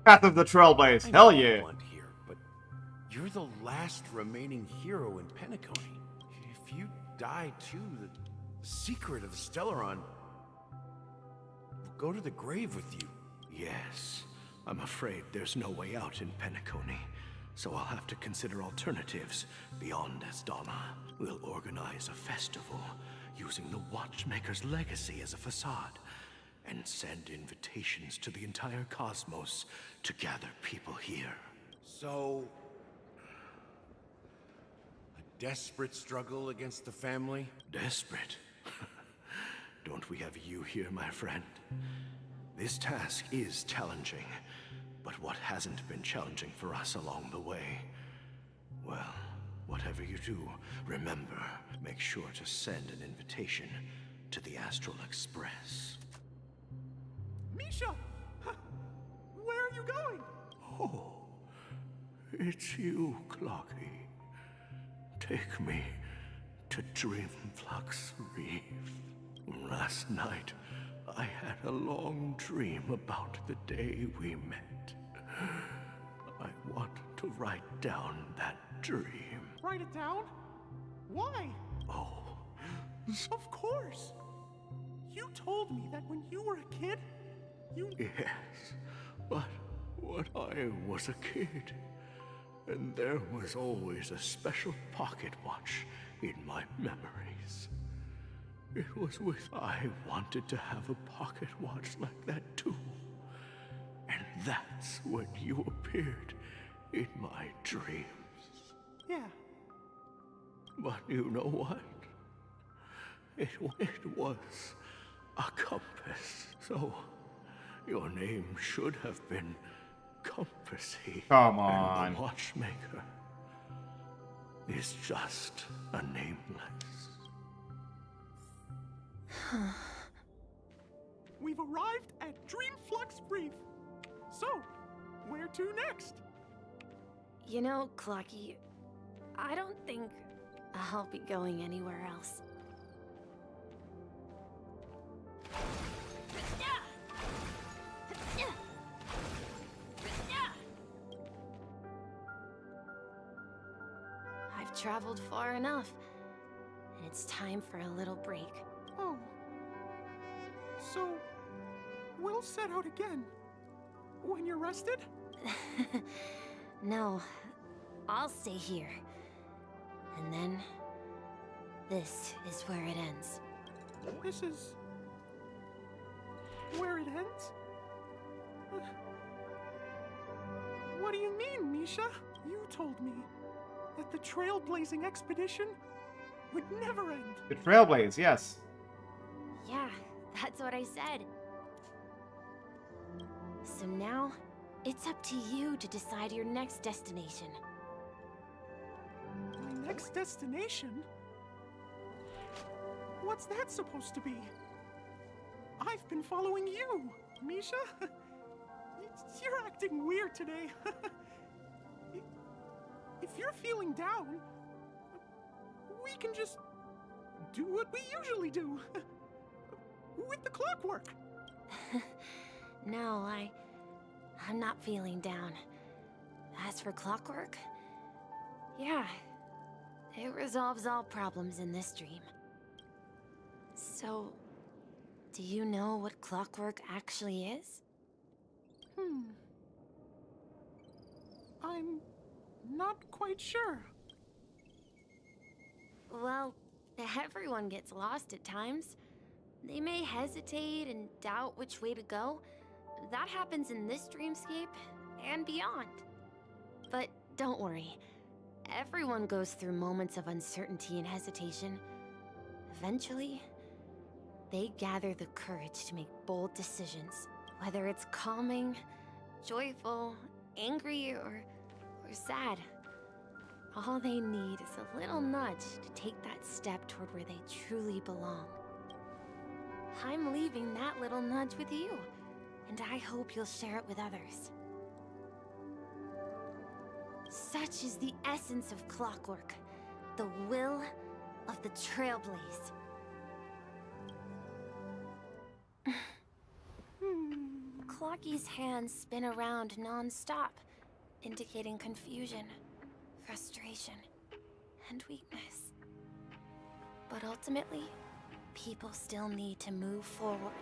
Path of the Trailblaze. Hell yeah. Here, but you're the last remaining hero in Penacony. If you die too, the secret of the Stellaron will go to the grave with you. Yes. I'm afraid there's no way out in Penacony, so I'll have to consider alternatives beyond Asdana. We'll organize a festival using the Watchmaker's legacy as a facade, and send invitations to the entire cosmos to gather people here. So, a desperate struggle against the family? Desperate? Don't we have you here, my friend? This task is challenging, but what hasn't been challenging for us along the way? Well, whatever you do, remember, make sure to send an invitation to the Astral Express. Misha! Where are you going? Oh, it's you, Clocky. Take me to Dreamflux Reef. Last night, I had a long dream about the day we met. I want to write down that dream. Write it down? Why? Oh. Of course! You told me that when you were a kid, you... Yes, but when I was a kid, and there was always a special pocket watch in my memories. It was with I wanted to have a pocket watch like that too. And that's when you appeared in my dreams. Yeah. But you know what? It was a compass. So your name should have been Compassy. Come on. And the Watchmaker is just a nameless. We've arrived at Dreamflux Reef. So, where to next? You know, Clocky, I don't think I'll be going anywhere else. I've traveled far enough, and it's time for a little break. Oh. So, we'll set out again. When you're rested? No, I'll stay here. And then, this is where it ends. This is... where it ends? What do you mean, Misha? You told me that the trailblazing expedition would never end. The Trailblaze, yes. Yeah, that's what I said. So now, it's up to you to decide your next destination. My next destination? What's that supposed to be? I've been following you, Misha. You're acting weird today. If you're feeling down, we can just do what we usually do. With the clockwork. No, I'm not feeling down. As for clockwork, yeah, it resolves all problems in this dream. So, do you know what clockwork actually is? I'm not quite sure. Well, Everyone gets lost at times. They may hesitate and doubt which way to go. That happens in this dreamscape and beyond. But don't worry. Everyone goes through moments of uncertainty and hesitation. Eventually, they gather the courage to make bold decisions. Whether it's calming, joyful, angry, or sad. All they need is a little nudge to take that step toward where they truly belong. I'm leaving that little nudge with you, and I hope you'll share it with others. Such is the essence of clockwork, the will of the Trailblaze. Clocky's hands spin around non-stop, indicating confusion, frustration, and weakness. But ultimately, people still need to move forward.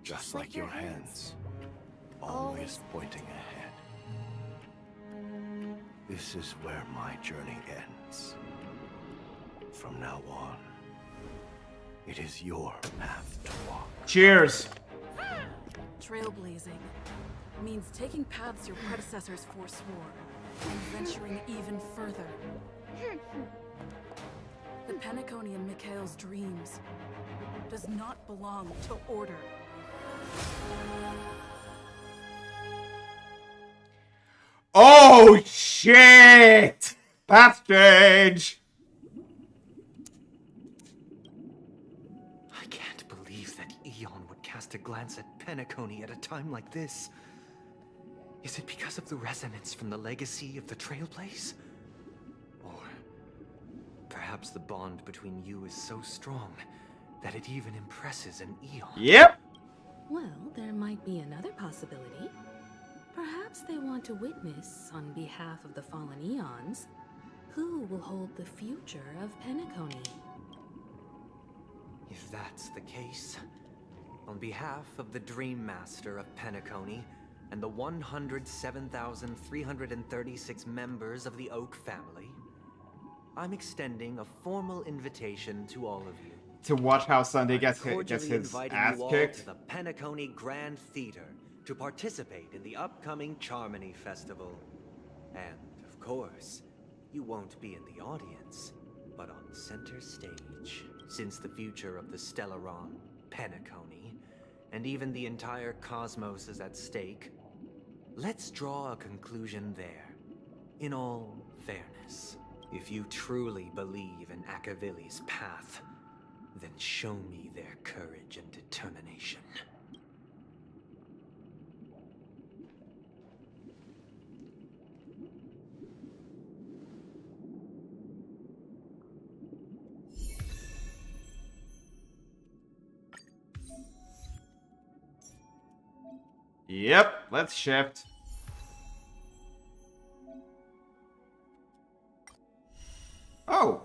Just like your hands, always pointing ahead. This is where my journey ends. From now on, it is your path to walk. Cheers! Trailblazing means taking paths your predecessors forswore and venturing even further. The Penacony in Mikhail's dreams does not belong to order. Oh shit! Path change! I can't believe that Eon would cast a glance at Penacony at a time like this. Is it because of the resonance from the legacy of the Trailblaze? Or perhaps the bond between you is so strong that it even impresses an Eon? Yep! Well, there might be another possibility. Perhaps they want to witness, on behalf of the fallen Eons, who will hold the future of Penacony. If that's the case, on behalf of the Dream Master of Penacony and the 107,336 members of the Oak family, I'm extending a formal invitation to all of you. To watch how Sunday gets Cordially his inviting ass you all kicked. to the Penacony Grand Theater to participate in the upcoming Charmony Festival. And, of course, you won't be in the audience, but on center stage, since the future of the Stellaron, Penacony, and even the entire cosmos is at stake. Let's draw a conclusion there. In all fairness, if you truly believe in Akavili's path, then show me their courage and determination. Yep, let's shift. Oh,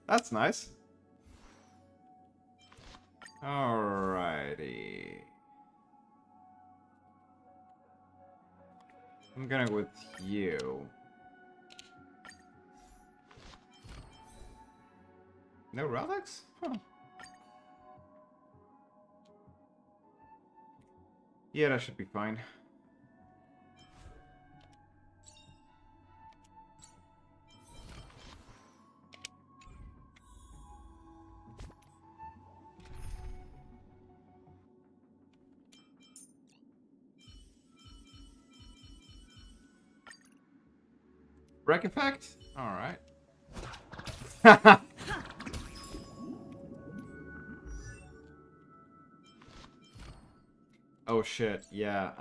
that's nice. Alrighty. I'm gonna go with you. No relics? Huh. Yeah, that should be fine. Wreck effect? Alright. Oh shit, yeah,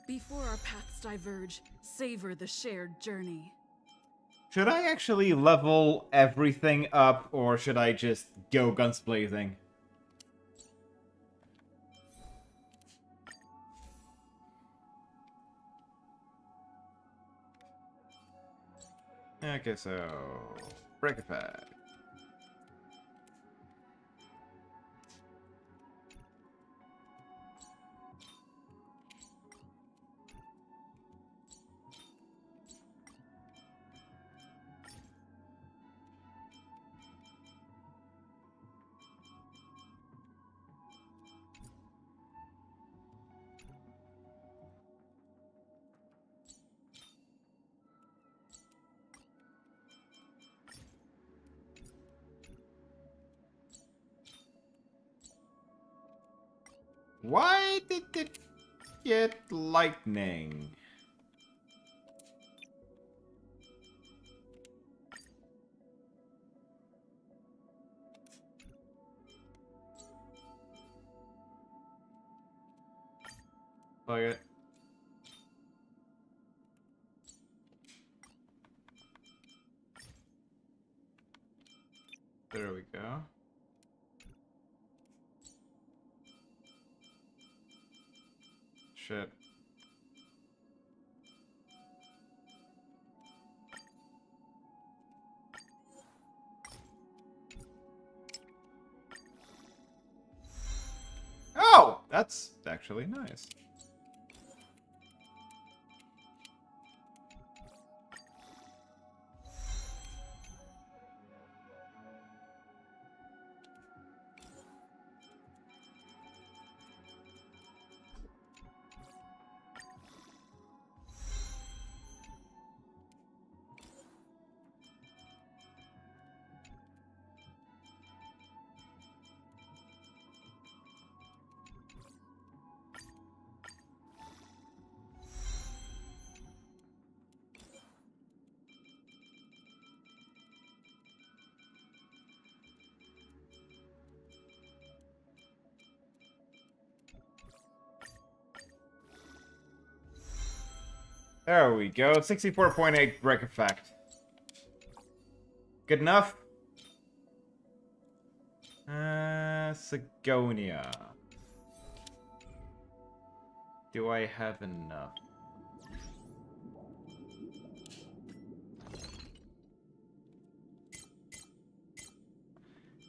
Before our paths diverge, savor the shared journey. Should I actually level everything up, or should I just go guns blazing? Okay, so break effect. Why did it get lightning? Fuck it. There we go. Shit. Oh! That's actually nice. There we go. 64.8 break effect. Good enough? Sigonia. Do I have enough?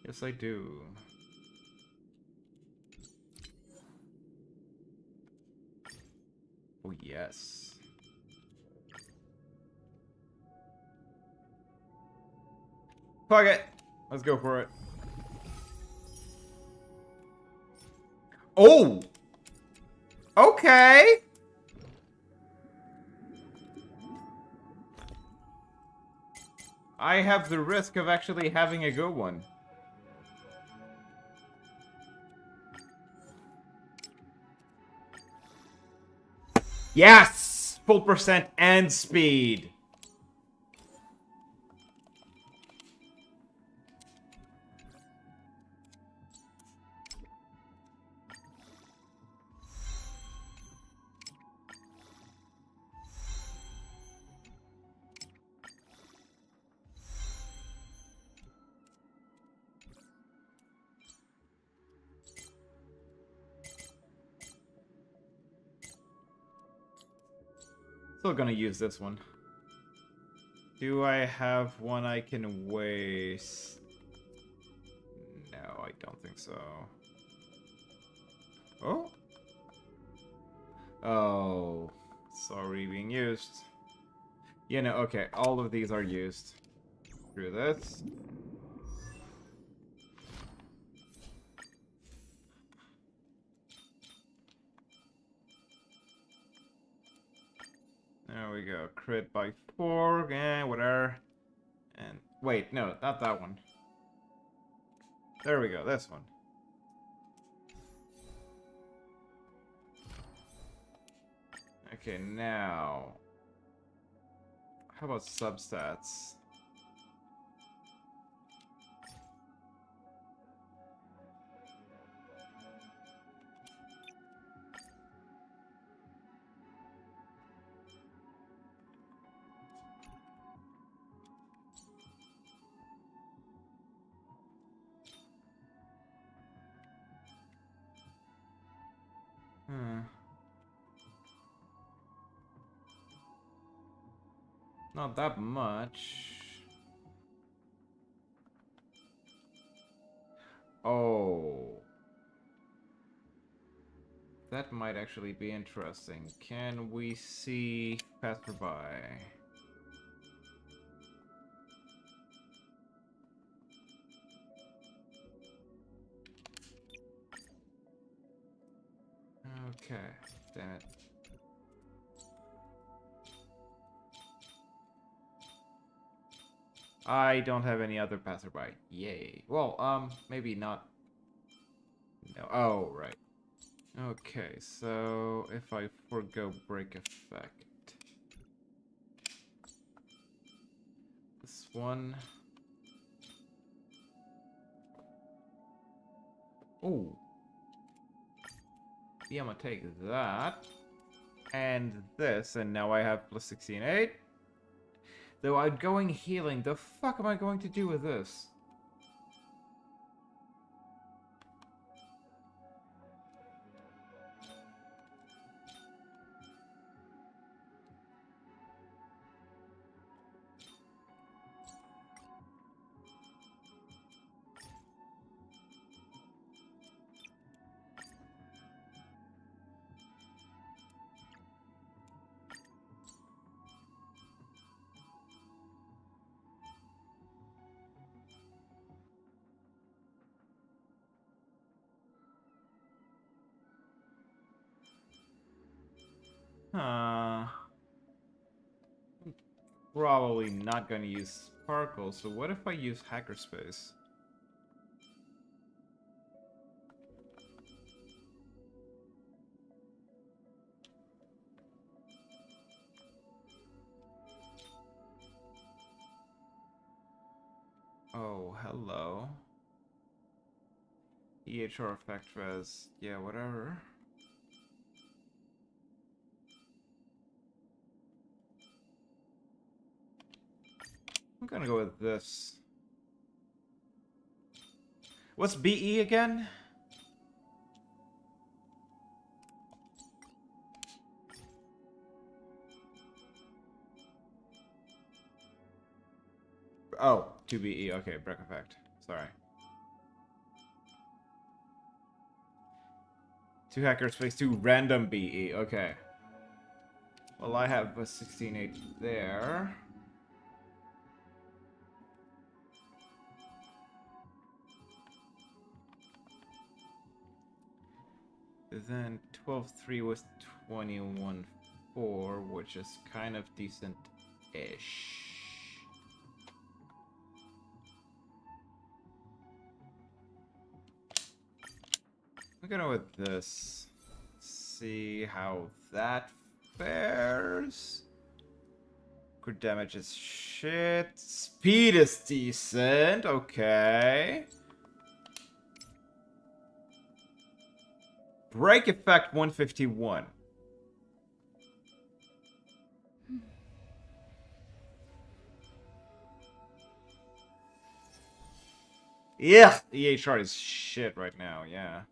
Yes, I do. Oh, yes. Fuck it. Let's go for it. Oh! Okay! I have the risk of actually having a good one. Yes! Full percent and speed. Still gonna use this one. Do I have one I can waste? No, I don't think so. Oh? Oh. Sorry, being used. You know, okay, all of these are used. Screw this. There we go. Crit by 4, whatever. And wait, no, not that one. There we go, this one. Okay, now... How about substats? Not that much. Oh. That might actually be interesting. Can we see passerby? Okay, damn it. I don't have any other passerby. Yay. Well, maybe not. No. Oh, right. Okay, so if I forgo break effect. This one. Oh. Yeah, I'm gonna take that. And this, and now I have plus 16/8. Though outgoing healing, the fuck am I going to do with this? Probably not gonna use Sparkle, so what if I use Hackerspace? Oh, hello. EHR effect res. Yeah, whatever. I'm gonna go with this. What's BE again? Oh, 2 BE. Okay, break effect. Sorry. 2 Hackerspace, 2 random BE. Okay. Well, I have a 16/8 there. Then 12/3 was 21/4, which is kind of decent-ish. I'm gonna go with this. See how that fares. Crit damage is shit. Speed is decent. Okay. Break effect 151. Yeah, EHR is shit right now, yeah.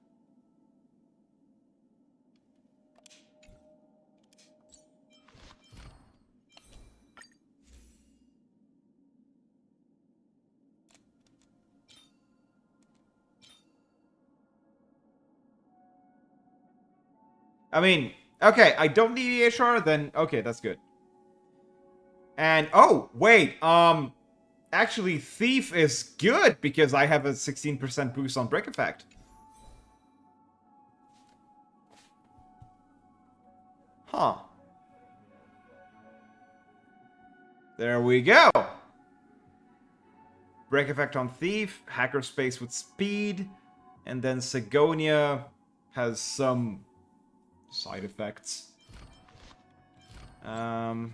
I mean, okay, I don't need EHR, then okay, that's good. And, oh, wait, actually, Thief is good because I have a 16% boost on Break Effect. Huh. There we go. Break Effect on Thief, Hackerspace with Speed, and then Sigonia has some side effects. I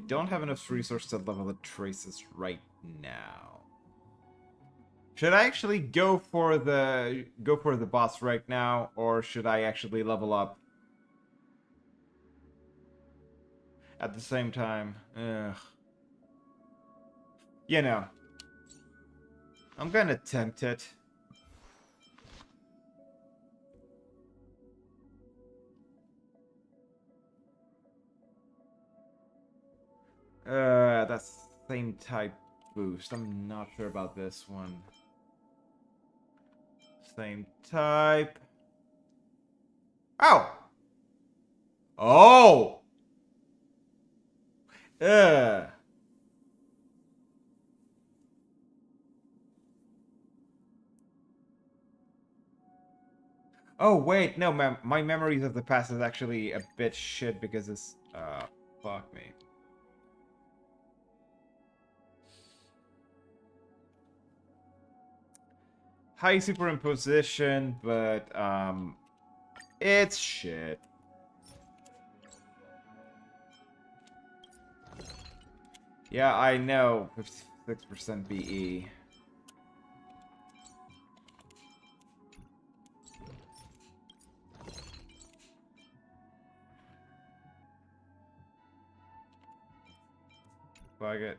don't have enough resources to level the traces right now. Should I actually go for the boss right now, or should I actually level up at the same time? Ugh. You know, I'm gonna attempt it. That's same type boost. I'm not sure about this one. Same type. Oh! Oh! Ugh. Oh, wait, no, my memories of the past is actually a bit shit because it's... fuck me. High superimposition, but, it's shit. Yeah, I know. 56% BE. Fuck it.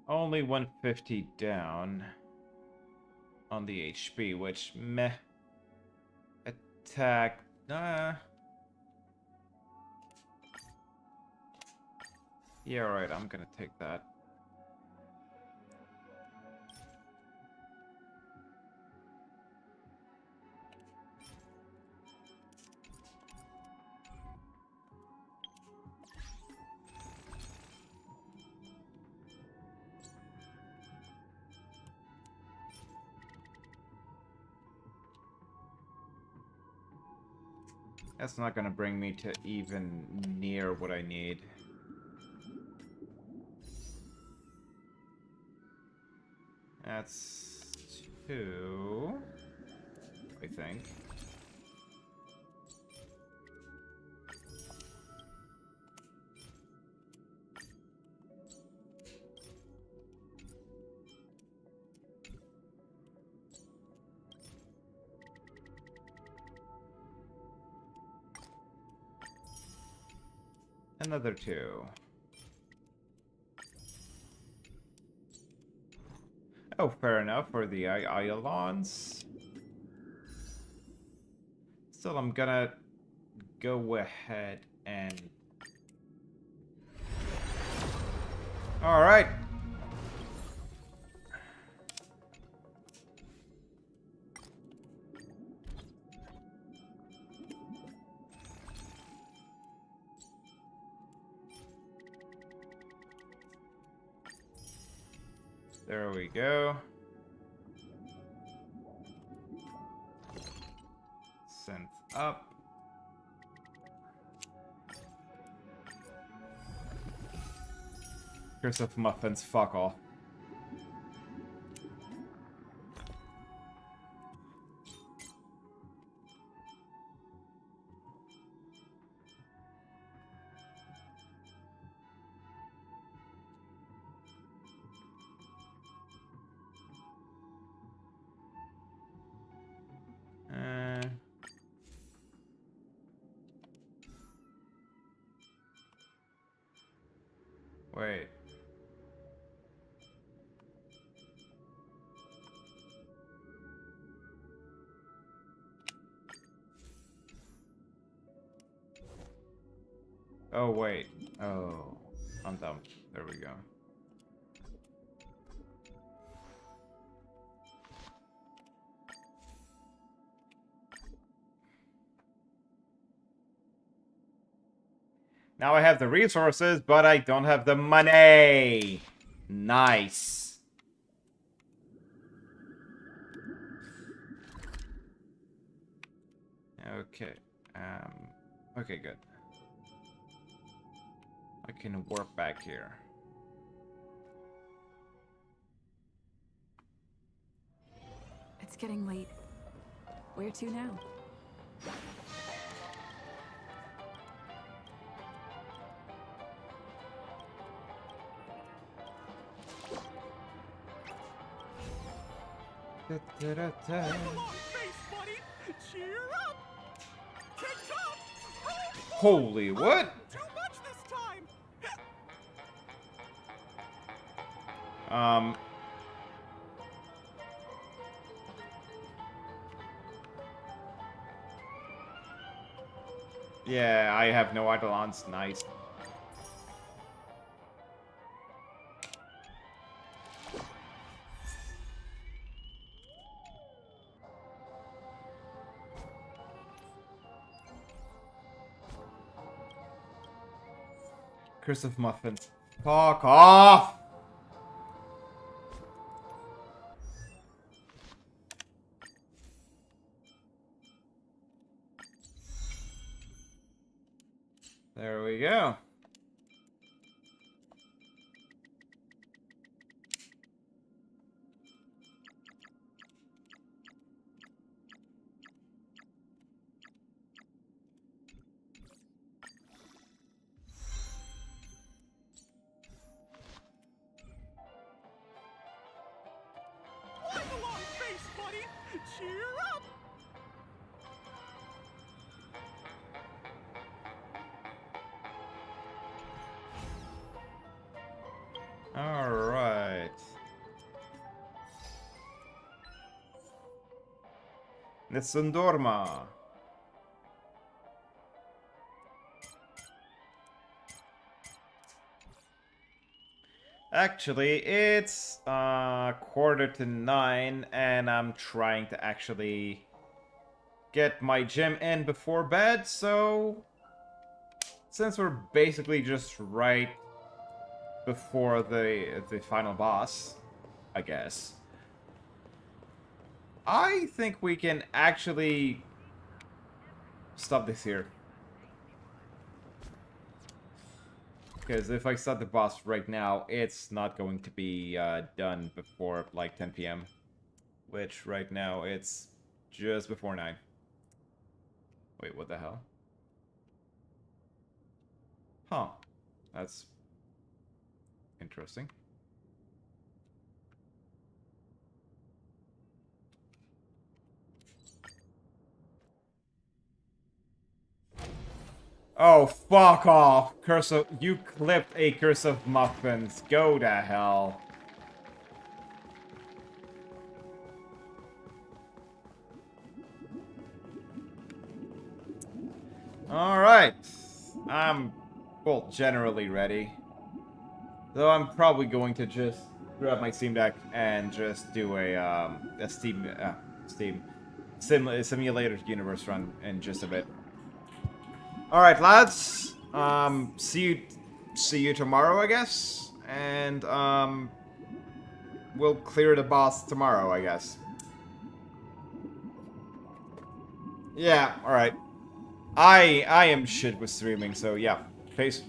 Only 150 down on the HP, which meh. Attack. Yeah, right, I'm gonna take that. That's not gonna bring me to even near what I need. That's 2, I think. Another 2. Oh, fair enough for the Iolons. Still, I'm gonna go ahead and... Alright. There we go. Synth up. Curse of Muffins, fuck off. Wait. Oh, wait. Oh, I'm dumb. There we go. Now I have the resources, but I don't have the money. Nice. Okay. Okay, good. I can warp back here. It's getting late. Where to now? Holy what? Yeah, I have no Eidolons. Nice. Curse of Muffins. Fuck off! There we go. Alright. Netsundorma. Actually, it's 8:45, and I'm trying to actually get my gym in before bed, so since we're basically just right before the final boss, I guess, I think we can actually stop this here. Because if I start the boss right now, it's not going to be done before like 10 p.m. Which right now it's just before 9. Wait, what the hell? Huh. That's interesting. Oh, fuck off! Curse of... You clipped a Curse of Muffins. Go to hell. Alright. I'm, well, generally ready. Though I'm probably going to just grab my Steam Deck and just do a Simulator Universe run in just a bit. Alright, lads. See you tomorrow, I guess. And, we'll clear the boss tomorrow, I guess. Yeah, alright. I am shit with streaming, so yeah. Peace.